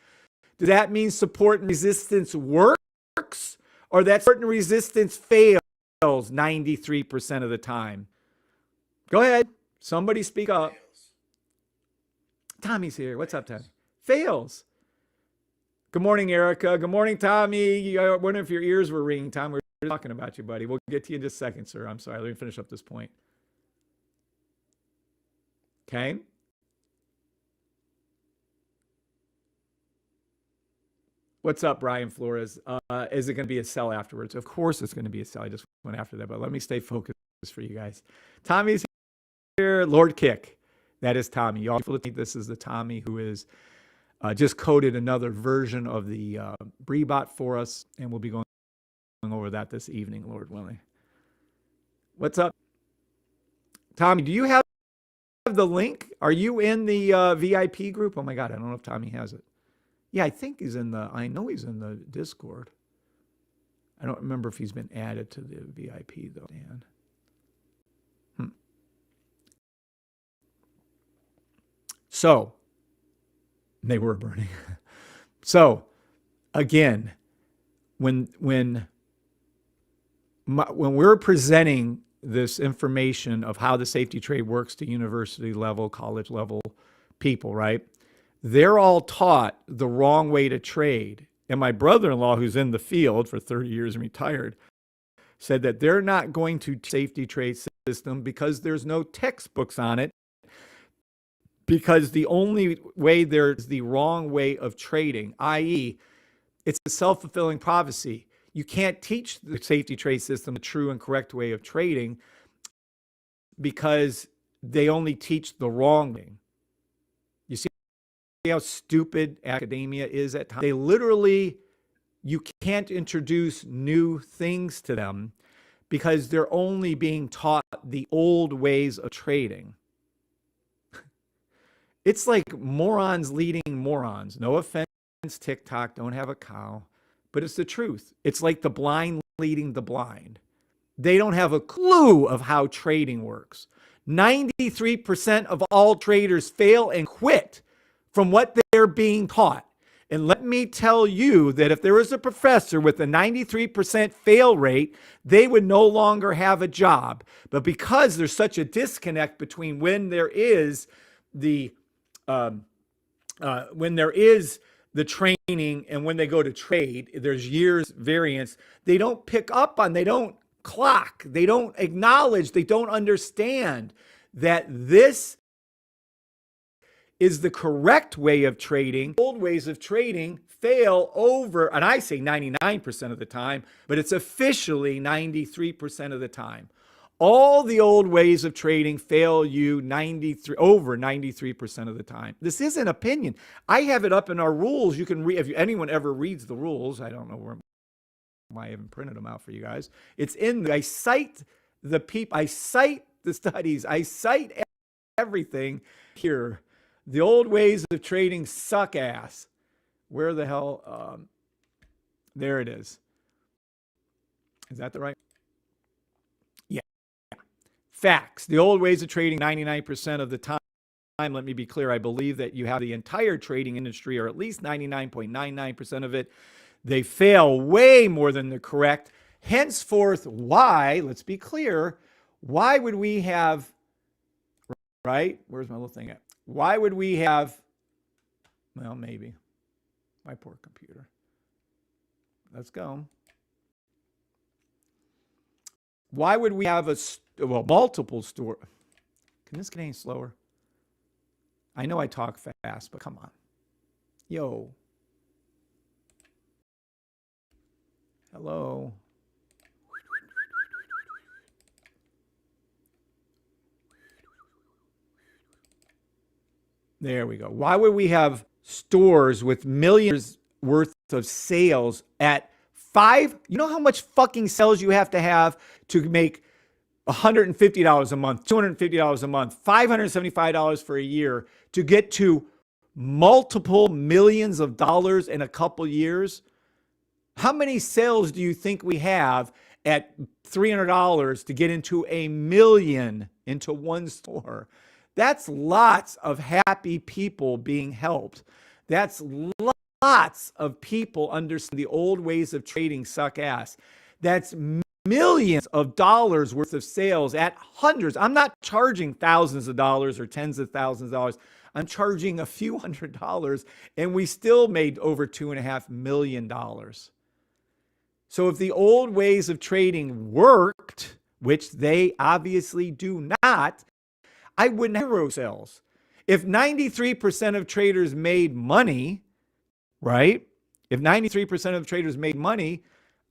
does that mean support and resistance works, or that support and resistance fails 93% of the time? Go ahead. Somebody speak up. Tommy's here. What's up, Tommy? Fails. Good morning, Erica. Good morning, Tommy. I wonder if your ears were ringing, Tom. We're talking about you, buddy. We'll get to you in just a second, sir. I'm sorry. Let me finish up this point. Okay. What's up, Brian Flores? Is it going to be a sell afterwards? Of course it's going to be a sell. I just went after that, but let me stay focused for you guys. Tommy's here. Lord Kick. That is Tommy. Y'all, this is the Tommy who is just coded another version of the BreeBot for us, and we'll be going over that this evening, Lord willing. What's up? Tommy, do you have the link? Are you in the VIP group? Oh my God, I don't know if Tommy has it. Yeah, I think he's in the, I know he's in the Discord. I don't remember if he's been added to the VIP though, Dan. So, they were burning. So, again, when we're presenting this information of how the safety trade works to university level, college level people, right? They're all taught the wrong way to trade. And my brother-in-law, who's in the field for 30 years and retired, said that they're not going to safety trade system because there's no textbooks on it, because the only way there's the wrong way of trading, i.e., it's a self-fulfilling prophecy. You can't teach the safety trade system the true and correct way of trading because they only teach the wrong thing. You see how stupid academia is at times? They literally, you can't introduce new things to them because they're only being taught the old ways of trading. It's like morons leading morons. No offense, TikTok, don't have a cow. But it's the truth. It's like the blind leading the blind. They don't have a clue of how trading works. 93% of all traders fail and quit from what they're being taught. And let me tell you that if there was a professor with a 93% fail rate, they would no longer have a job. But because there's such a disconnect between when there is the training and when they go to trade, there's years variance. They don't pick up on, they don't clock, they don't acknowledge, they don't understand that this is the correct way of trading. Old ways of trading fail over, and I say 99% of the time, but it's officially 93% of the time. All the old ways of trading fail you over 93% of the time. This isn't opinion. I have it up in our rules. You can read, if anyone ever reads the rules, I don't know why I haven't printed them out for you guys. It's in there. I cite the people, I cite the studies, I cite everything here. The old ways of trading suck ass. Where the hell? There it is. Is that the right? Facts. The old ways of trading 99% of the time. Let me be clear. I believe that you have the entire trading industry, or at least 99.99% of it. They fail way more than the correct. Henceforth, why? Let's be clear. Why would we have, right? Where's my little thing at? Why would we have, well, maybe. My poor computer. Let's go. Why would we have multiple store? Can this get any slower? I know I talk fast, but come on. Yo. Hello. There we go. Why would we have stores with millions worth of sales at you know how much fucking sales you have to make $150 a month, $250 a month, $575 for a year to get to multiple millions of dollars in a couple years? How many sales do you think we have at $300 to get into $1 million into one store? That's lots of happy people being helped. That's lots of people understand the old ways of trading suck ass. That's millions of dollars worth of sales at hundreds. I'm not charging thousands of dollars or tens of thousands of dollars. I'm charging a few $100s, and we still made over $2.5 million. So if the old ways of trading worked, which they obviously do not, I wouldn't have zero sales. If 93% of traders made money, right? If 93% of traders made money,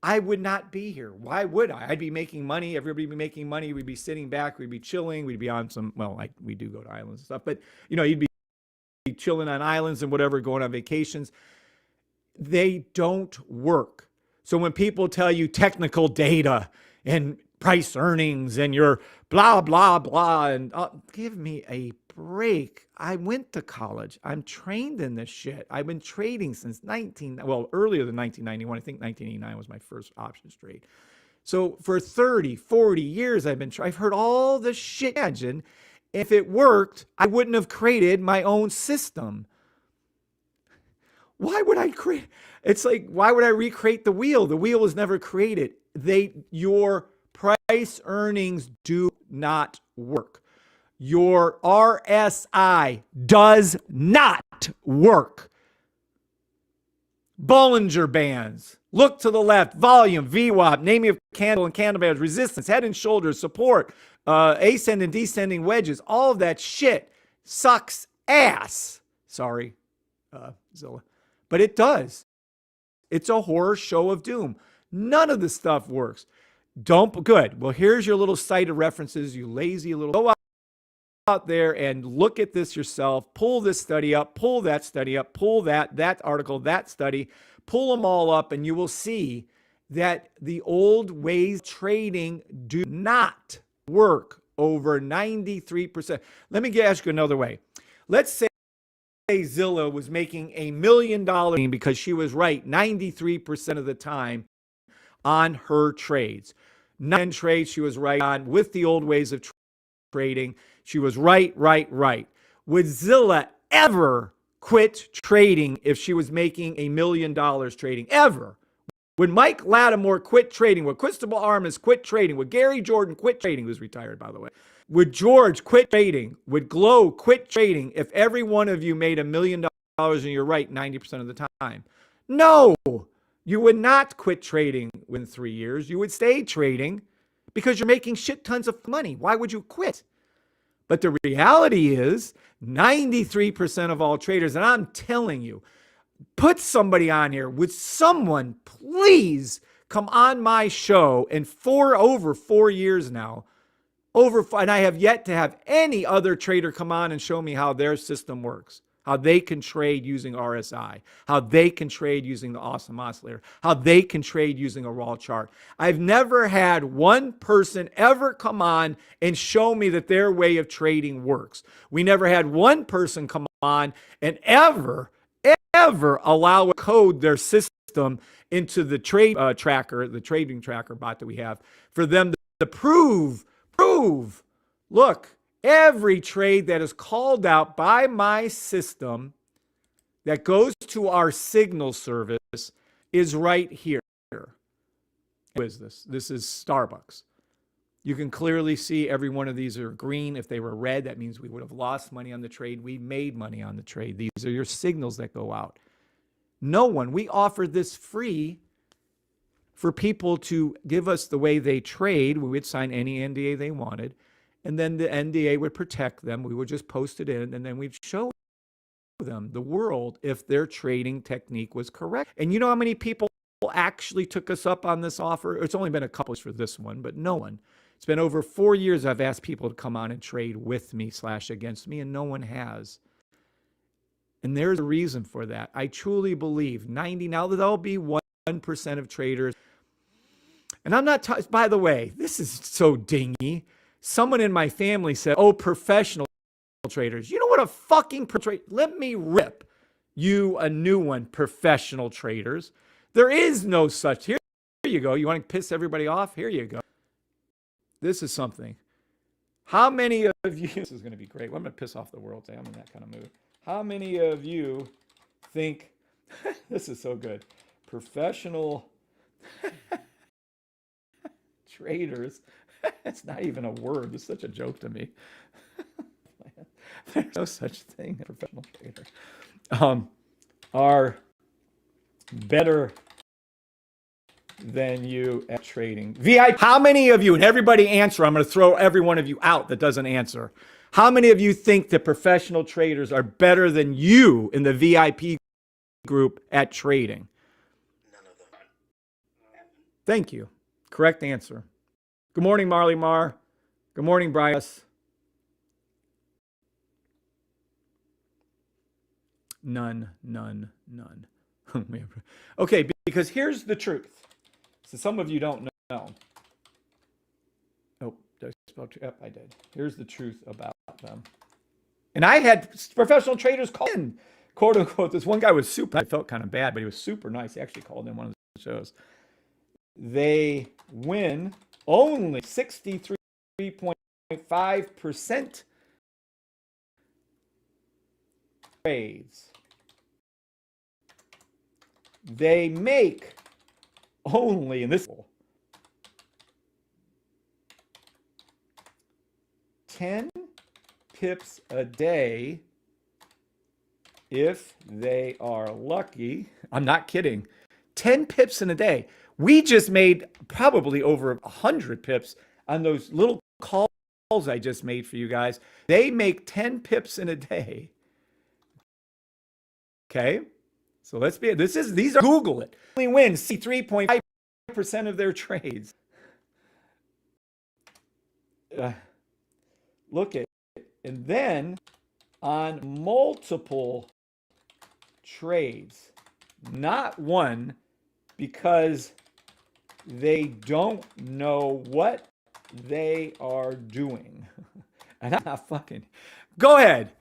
I would not be here. Why would I? I'd be making money. Everybody would be making money. We'd be sitting back. We'd be chilling. We'd be on some, well, we do go to islands and stuff, but you'd be chilling on islands and whatever, going on vacations. They don't work. So when people tell you technical data and price earnings and your blah, blah, blah, and give me a break. I went to college. I'm trained in this shit. I've been trading since earlier than 1991. I think 1989 was my first options trade. So for 30, 40 years, I've heard all this shit. Imagine if it worked, I wouldn't have created my own system. Why would I create? It's like, why would I recreate the wheel? The wheel was never created. Your price earnings do not work. Your RSI does not work. Bollinger Bands. Look to the left. Volume, VWAP, naming of candle and candle bands, resistance, head and shoulders, support, ascending and descending wedges. All of that shit sucks ass. Sorry, Zilla. But it does. It's a horror show of doom. None of the stuff works. Good. Well, here's your little site of references, you lazy little. Go out there and look at this yourself. Pull this study up, pull that study up, pull that article, that study, pull them all up, and you will see that the old ways of trading do not work over 93%. Let me ask you another way. Let's say Zilla was making $1 million because she was right 93% of the time on her trades. 9 trades she was right on with the old ways of trading. She was right. Would Zilla ever quit trading if she was making $1 million trading? Ever? Would Mike Lattimore quit trading? Would Cristobal Armas quit trading? Would Gary Jordan quit trading? Who's retired, by the way. Would George quit trading? Would Glow quit trading if every one of you made $1 million and you're right 90% of the time? No, you would not quit trading within 3 years. You would stay trading because you're making shit tons of money. Why would you quit? But the reality is 93% of all traders, and I'm telling you, put somebody on here. Would someone please come on my show and over 4 years now, and I have yet to have any other trader come on and show me how their system works, how they can trade using RSI, how they can trade using the Awesome Oscillator, how they can trade using a raw chart. I've never had one person ever come on and show me that their way of trading works. We never had one person come on and ever allow a code their system into the trade tracker, the trading tracker bot that we have, for them to prove, look, every trade that is called out by my system that goes to our signal service is right here. Who is this? This is Starbucks. You can clearly see every one of these are green. If they were red, that means we would have lost money on the trade. We made money on the trade. These are your signals that go out. No one. We offered this free for people to give us the way they trade. We would sign any NDA they wanted, and then the NDA would protect them. We would just post it in, and then we'd show them, the world, if their trading technique was correct. And you know how many people actually took us up on this offer? It's only been a couple for this one, but no one. It's been over 4 years I've asked people to come on and trade with me / against me, and no one has. And there's a reason for that. I truly believe now that there'll be 1% of traders. And I'm not, by the way, this is so dingy. Someone in my family said, oh, professional traders. You know what a fucking trade? Let me rip you a new one, professional traders. There is no such. Here you go. You want to piss everybody off? Here you go. This is something. How many of you, this is going to be great. Well, I'm going to piss off the world today. I'm in that kind of mood. How many of you think, this is so good, professional traders, it's not even a word. It's such a joke to me. There's no such thing as a professional trader. Are better than you at trading. VIP, how many of you, and everybody answer, I'm going to throw every one of you out that doesn't answer. How many of you think that professional traders are better than you in the VIP group at trading? None of them. Thank you. Correct answer. Good morning, Marley Mar. Good morning, Bryce. None. Okay, because here's the truth. So some of you don't know. Oh, did I spell? Yep, I did. Here's the truth about them. And I had professional traders call in, quote unquote. This one guy was super. I felt kind of bad, but he was super nice. He actually called in one of the shows. They win only 63.5% trades. They make only, in this 10 pips a day if they are lucky. I'm not kidding. 10 pips in a day. We just made probably over 100 pips on those little calls I just made for you guys. They make 10 pips in a day. Okay? So these are, Google it. Only win 3.5% of their trades. Look at it. And then on multiple trades, not one, because they don't know what they are doing. And I'm not fucking. Go ahead.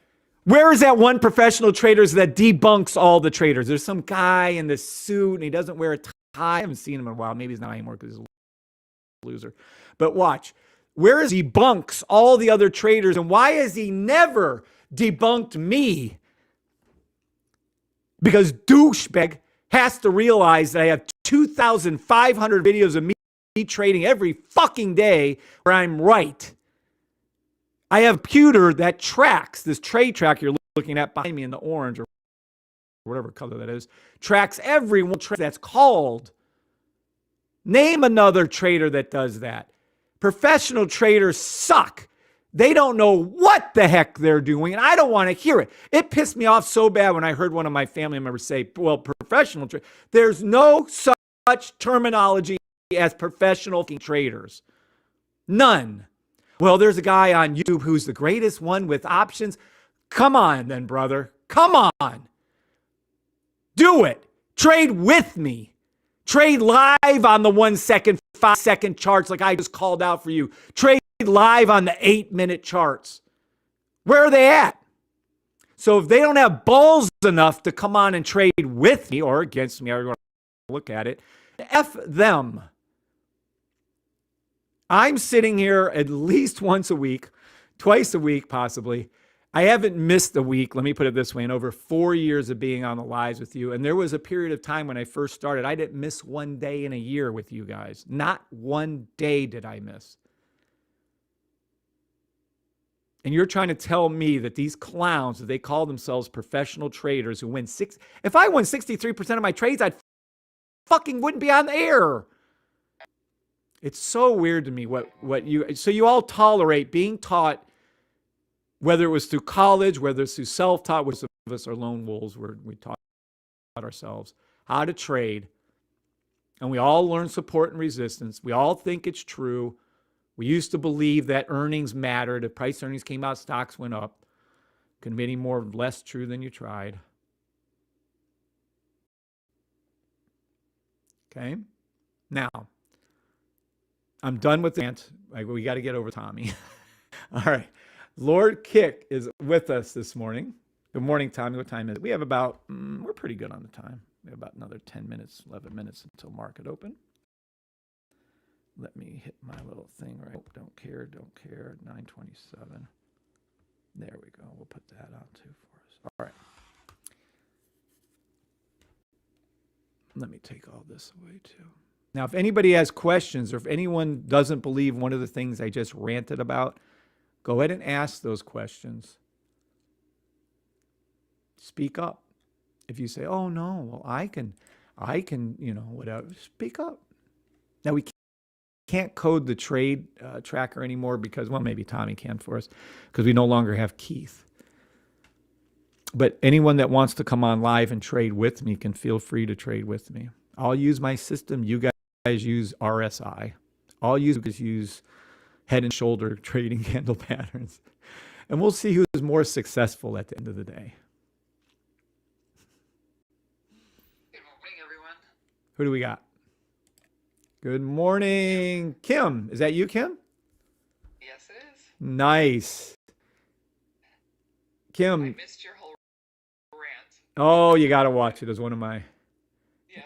Where is that one professional trader that debunks all the traders? There's some guy in this suit and he doesn't wear a tie. I haven't seen him in a while. Maybe he's not anymore because he's a loser. But watch. Where is he debunks all the other traders, and why has he never debunked me? Because douchebag has to realize that I have 2,500 videos of me trading every fucking day where I'm right. I have a computer that tracks, this trade track you're looking at behind me in the orange or whatever color that is, tracks every one trade that's called. Name another trader that does that. Professional traders suck. They don't know what the heck they're doing, and I don't want to hear it. It pissed me off so bad when I heard one of my family members say, well, professional traders. There's no such terminology as professional traders. None. Well, there's a guy on YouTube who's the greatest one with options. Come on then, brother. Come on. Do it. Trade with me. Trade live on the 1 second, 5 second charts like I just called out for you. Trade live on the 8-minute charts. Where are they at? So if they don't have balls enough to come on and trade with me or against me, however you want to look at it, F them. I'm sitting here at least once a week, twice a week possibly. I haven't missed a week, let me put it this way, in over 4 years of being on the lives with you. And there was a period of time when I first started, I didn't miss one day in a year with you guys. Not one day did I miss. And you're trying to tell me that these clowns, that they call themselves professional traders who win if I won 63% of my trades, I fucking wouldn't be on the air. It's so weird to me so you all tolerate being taught, whether it was through college, whether it's through self-taught, which some of us are lone wolves where we taught ourselves how to trade. And we all learn support and resistance. We all think it's true. We used to believe that earnings mattered. If price earnings came out, stocks went up. Couldn't be any more or less true than you tried. Okay? Now, I'm done with the rant. We got to get over Tommy. All right. Lord Kick is with us this morning. Good morning, Tommy. What time is it? We have about, we're pretty good on the time. We have about another 10 minutes, 11 minutes until market open. Let me hit my little thing right. Oh, don't care, 927. There we go. We'll put that on too for us. All right. Let me take all this away too. Now, if anybody has questions or if anyone doesn't believe one of the things I just ranted about, go ahead and ask those questions. Speak up. If you say, oh no, well, I can, whatever, speak up. Now, we can't code the trade tracker anymore because, well, maybe Tommy can for us because we no longer have Keith. But anyone that wants to come on live and trade with me can feel free to trade with me. I'll use my system. You guys use RSI. All you use head and shoulder trading candle patterns. And we'll see who's more successful at the end of the day. Who do we got? Good morning, Kim. Is that you, Kim? Yes, it is. Nice. I Kim. missed your whole rant. Oh, you got to watch it. It's one of my Yes,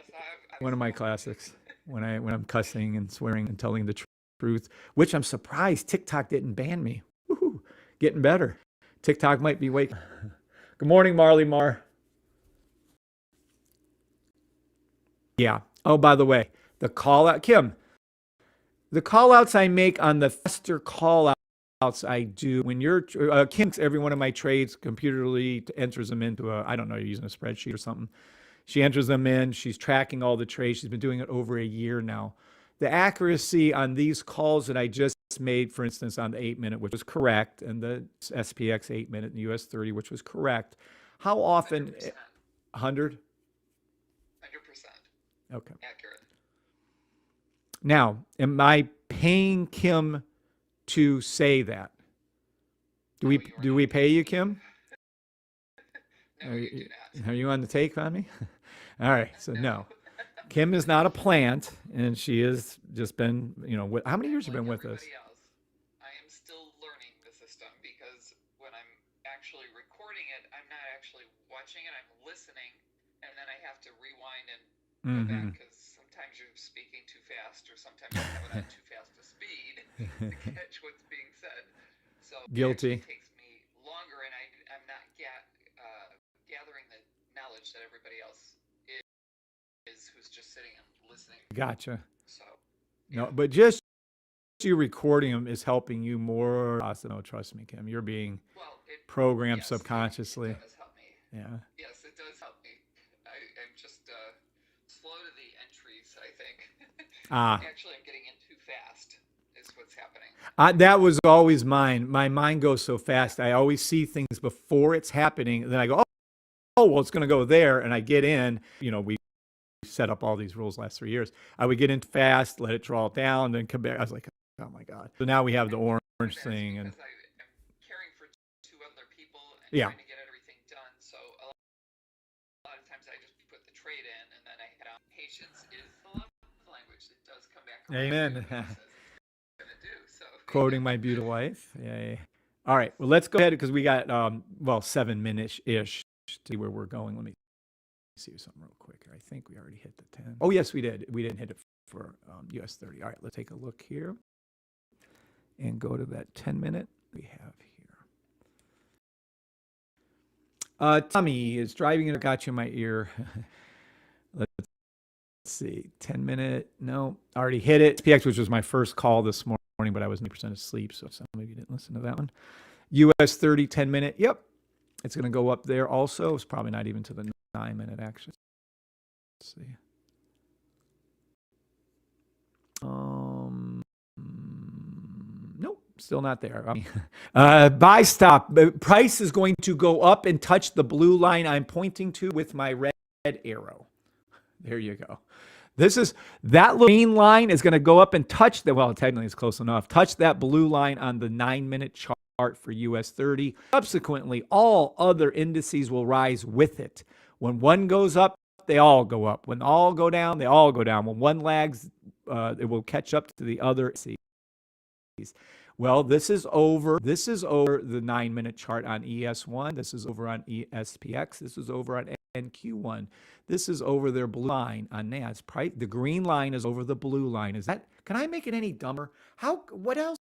classics. When I'm cussing and swearing and telling the truth, which I'm surprised TikTok didn't ban me. Woohoo. Getting better. TikTok might be waking. Good morning, Marley Mar. Yeah. Oh, by the way, the call out, Kim, the call outs I make on the faster call outs I do when you're, Kim, every one of my trades computerly enters them into I don't know, you're using a spreadsheet or something. She enters them in. She's tracking all the trades. She's been doing it over a year now. The accuracy on these calls that I just made, for instance, on the 8-minute, which was correct, and the SPX 8-minute and US 30, which was correct. How often? 100%. 100? 100% Okay. accurate. Now, am I paying Kim to say that? No, you Do are we not. pay you, Kim? No, you do not. Are you on the take on me? All right. So no. Kim is not a plant, and she has just been, how many years have you been with us? Like everybody else, I am still learning the system because when I'm actually recording it, I'm not actually watching it. I'm listening, and then I have to rewind and go back because sometimes you're speaking too fast, or sometimes you have it on too fast a speed to catch what's being said. So Guilty. It actually takes me longer, and I'm not gathering the knowledge that everybody else is who's just sitting and listening. Gotcha. So No, yeah. but just you recording them is helping you more. No, trust me, Kim. You're being Well, programmed yes, subconsciously. It does help me. Yeah. Yes, it does help me. I'm just slow to the entries, I think. Actually, I'm getting in too fast is what's happening. That was always mine. My mind goes so fast. I always see things before it's happening. And then I go, well, it's going to go there. And I get in, we set up all these rules last 3 years. I would get in fast, let it draw it down, then come back. I was like, oh my God. So now we have the orange thing. And Because I'm caring for two other people and Yeah. trying to get everything done. So a lot of times I just put the trade in and then I head out. Patience is the love language. It does come back around. Amen. to what it says it's gonna do. So quoting my beautiful wife. Yeah. All right. Well, let's go ahead because we got, 7 minutes-ish to see where we're going. Let me see something real quick. I think we already hit the 10. Oh, yes, we did. We didn't hit it for US 30. All right, let's take a look here and go to that 10-minute we have here. Tommy is driving and got you in my ear. Let's see. 10-minute. No, already hit it. SPX, which was my first call this morning, but I was 90% asleep, so some of you didn't listen to that one. US 30, 10-minute. Yep. It's going to go up there also. It's probably not even to the 9-minute action. Let's see. Nope, still not there. Buy stop. Price is going to go up and touch the blue line I'm pointing to with my red arrow. There you go. That green line is going to go up and touch technically it's close enough. Touch that blue line on the 9-minute chart for US 30. Subsequently, all other indices will rise with it. When one goes up, they all go up. When all go down, they all go down. When one lags, it will catch up to the other indices. Well, this is over the 9-minute chart on ES1. This is over on SPX. This is over on NQ1. This is over their blue line on NAS. The green line is over the blue line. Can I make it any dumber? What else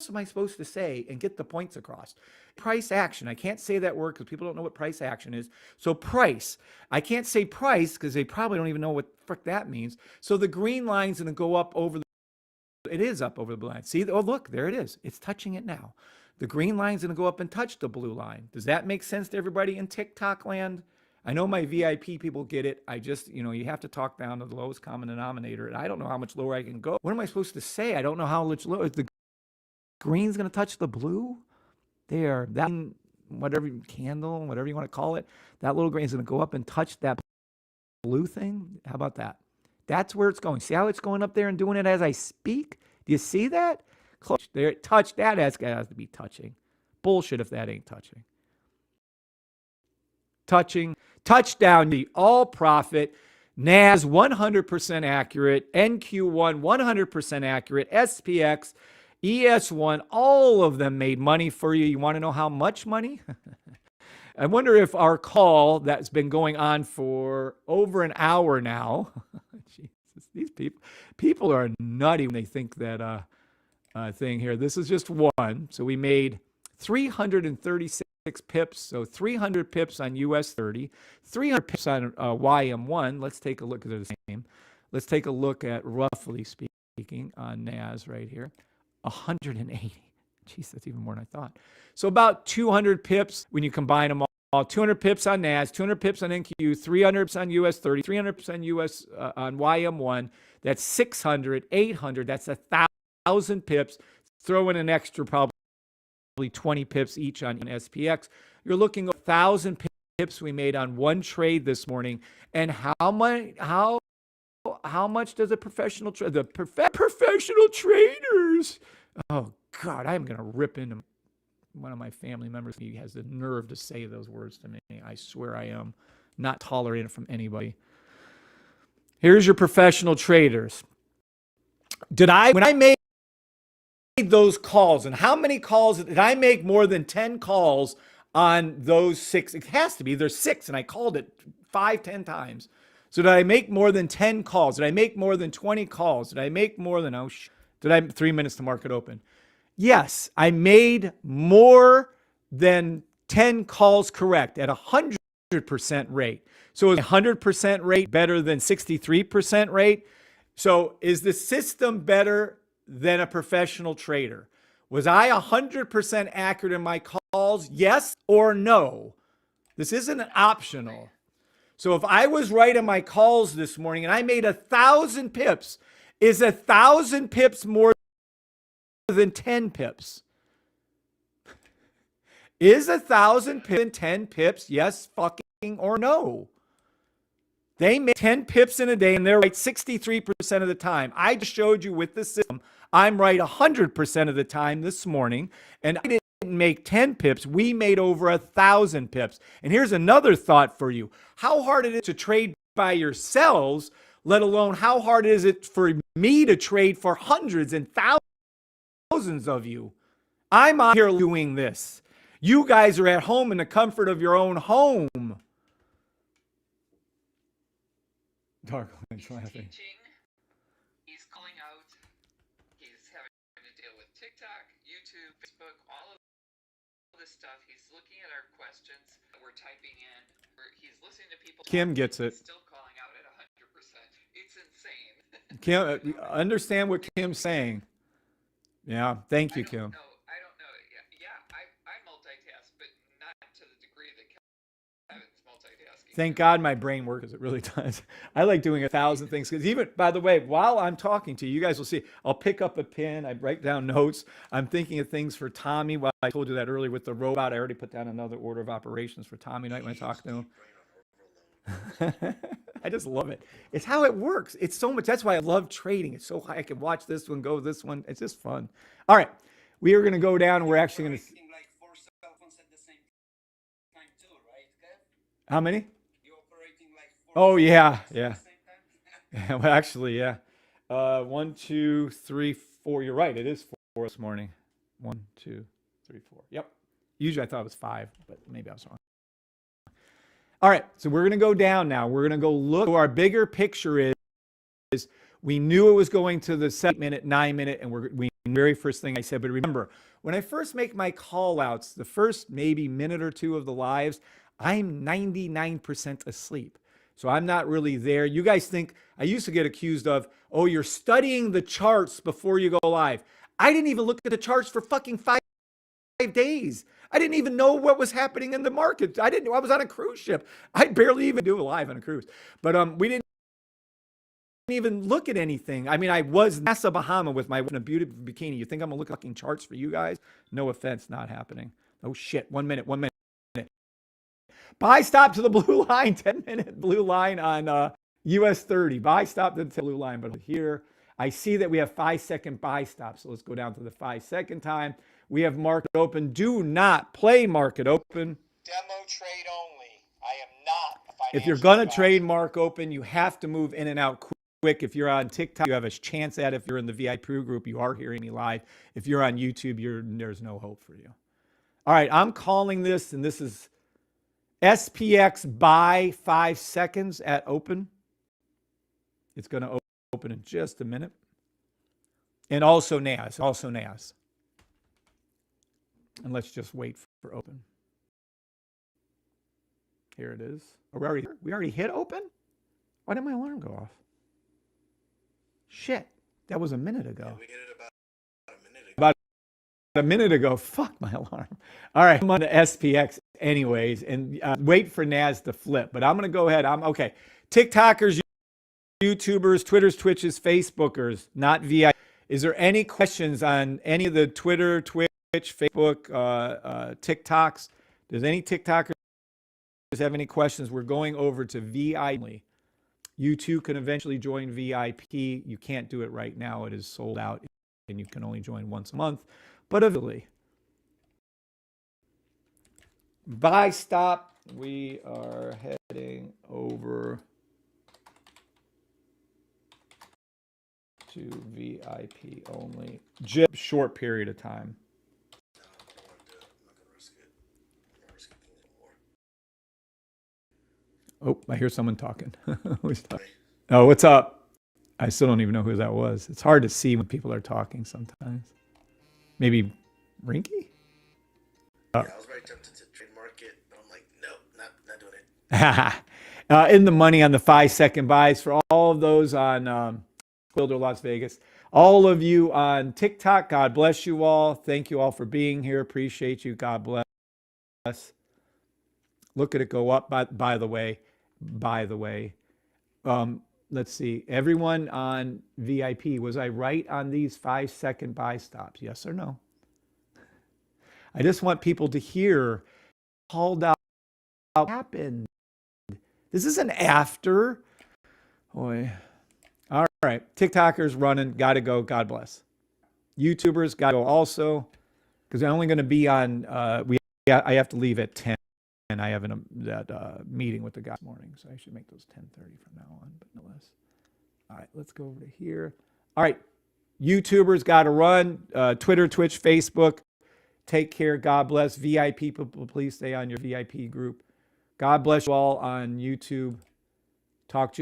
am I supposed to say and get the points across? Price action. I can't say that word because people don't know what price action is. So price. I can't say price because they probably don't even know what the frick that means. So the green line's going to go up over it is up over the blue line. See? Oh, look, there it is. It's touching it now. The green line's going to go up and touch the blue line. Does that make sense to everybody in TikTok land? I know my VIP people get it. I just, you have to talk down to the lowest common denominator. And I don't know how much lower I can go. What am I supposed to say? I don't know how much lower. The green's going to touch the blue? There. That whatever candle, whatever you want to call it, that little green is going to go up and touch that blue thing. How about that? That's where it's going. See how it's going up there and doing it as I speak? Do you see that? Close. There, it touched. That has to be touching. Bullshit if that ain't touching. Touchdown, the all profit. NAS 100% accurate, NQ1 100% accurate, SPX, ES1, all of them made money for you. You want to know how much money? I wonder if our call that's been going on for over an hour now, Jesus, these people are nutty when they think that thing here. This is just one. So we made 336 pips. So 300 pips on US 30, 300 pips on YM1. Let's take a look at the same. Let's take a look at, roughly speaking, on NAS right here. 180. Jeez, that's even more than I thought. So about 200 pips when you combine them all. 200 pips on NAS, 200 pips on NQ, 300 pips on US 30, 300 pips on US on YM1. That's 600, 800. That's 1,000 pips. Throw in an extra probably 20 pips each on SPX. You're looking at 1,000 pips we made on one trade this morning. And how much does a professional professional traders? Oh God, I'm gonna rip into one of my family members. He has the nerve to say those words to me. I swear I am not tolerating it from anybody. Here's your professional traders. When I made those calls, and how many calls did I make? More than 10 calls on those 6? It has to be. There's 6, and I called it 5-10 times. So did I make more than 10 calls? Did I make more than 20 calls? Did I make more than 3 minutes to market open? Yes, I made more than 10 calls correct at 100% rate. So is 100% rate better than 63% rate? So is the system better than a professional trader? Was I 100% accurate in my calls? Yes or no? This isn't optional. So if I was right in my calls this morning and I made 1,000 pips, is 1,000 pips more than 10 pips? Is 1,000 pips than 10 pips? Yes fucking or no? They make 10 pips in a day and they're right 63% of the time. I just showed you with the system, I'm right 100% of the time this morning, and I didn't make 10 pips. We made over 1,000 pips. And here's another thought for you. How hard it is to trade by yourselves, let alone how hard is it for me to trade for hundreds and thousands of you. I'm out here doing this. You guys are at home in the comfort of your own home. Darkline's laughing. Teaching. He's calling out. He's having to deal with TikTok, YouTube, Facebook, all of this stuff. He's looking at our questions that we're typing in. He's listening to people. Kim gets it. He's still calling out at 100%. It's insane. Kim, understand what Kim's saying. Yeah, thank you, Kim. I don't know. Yeah, I multitask, but not to the degree that Kevin's multitasking. Thank God my brain works. It really does. I like doing 1,000 things. Because even, by the way, while I'm talking to you, you guys will see, I'll pick up a pen. I write down notes. I'm thinking of things for Tommy. Well, I told you that earlier with the robot. I already put down another order of operations for Tommy tonight when I talk to him. I just love it. It's how it works. It's so much. That's why I love trading. It's so high. I can watch this one, go this one. It's just fun. All right. We are going to go down. We're actually going to. Like 4 cell phones at the same time too, right, Kev? How many? You're operating like 4 Oh, yeah. cell phones Yeah. at the same time? Yeah, well, actually, yeah. 1, 2, 3, 4. You're right. It is 4 this morning. 1, 2, 3, 4. Yep. Usually I thought it was 5, but maybe I was wrong. All right, so we're going to go down now. We're going to go look. So our bigger picture is we knew it was going to the 7-minute, 9-minute, and we very first thing I said. But remember, when I first make my call outs, the first maybe minute or two of the lives, I'm 99% asleep. So I'm not really there. You guys think, I used to get accused of, oh, you're studying the charts before you go live. I didn't even look at the charts for fucking 5 days. I didn't even know what was happening in the market. I was on a cruise ship. I barely even do a live on a cruise. But we didn't even look at anything. I mean, I was NASA Bahama with my in a beautiful bikini. You think I'm gonna look at fucking charts for you guys? No offense, not happening. Oh shit, 1 minute. Buy stop to the blue line, 10-minute blue line on US 30. Buy stop to the blue line. But here, I see that we have 5-second buy stop. So let's go down to the 5-second time. We have market open. Do not play market open. Demo trade only. I am not a If you're financial going to advisor. trade mark open, you have to move in and out quick. If you're on TikTok, you have a chance at it. If you're in the VIP group, you are hearing me live. If you're on YouTube, there's no hope for you. All right, I'm calling this, and this is SPX buy 5 seconds at open. It's going to open in just a minute. And also NAS, And let's just wait for open. Here it is. Oh, we already hit open? Why did my alarm go off? Shit, that was a minute ago. We did it about a minute ago. About a minute ago. Fuck my alarm. All right, I'm on the SPX anyways, and wait for NAS to flip. But I'm going to go ahead. Okay. TikTokers, YouTubers, Twitters, Twitches, Facebookers, not VIP. Is there any questions on any of the Twitter, Twitch, Facebook, TikToks? Does any TikTokers have any questions? We're going over to VIP. You too can eventually join VIP. You can't do it right now. It is sold out, and you can only join once a month. But eventually, buy stop. We are heading over to VIP only. Just short period of time. No, I don't want to do it. I'm not going to risk it. I'm not risking things anymore. Oh, I hear someone talking. Who's talking? Oh, what's up? I still don't even know who that was. It's hard to see when people are talking sometimes. Maybe Rinky? Yeah, I was very tempted to trade market, but I'm like, no, not doing it. In the money on the 5-second buys for all of those on Builder Las Vegas. All of you on TikTok, God bless you all. Thank you all for being here. Appreciate you. God bless. Look at it go up, by the way. Let's see. Everyone on VIP, was I right on these 5-second buy stops? Yes or no? I just want people to hear called out what happened. This isn't after. Boy. All right. TikTokers running. Got to go. God bless. YouTubers got to go also, because I'm only going to be on, I have to leave at 10. And I have that meeting with the guy this morning, so I should make those 10:30 from now on, but no less. All right, let's go over to here. All right, YouTubers got to run. Twitter, Twitch, Facebook. Take care. God bless. VIP people, please stay on your VIP group. God bless you all on YouTube. Talk to you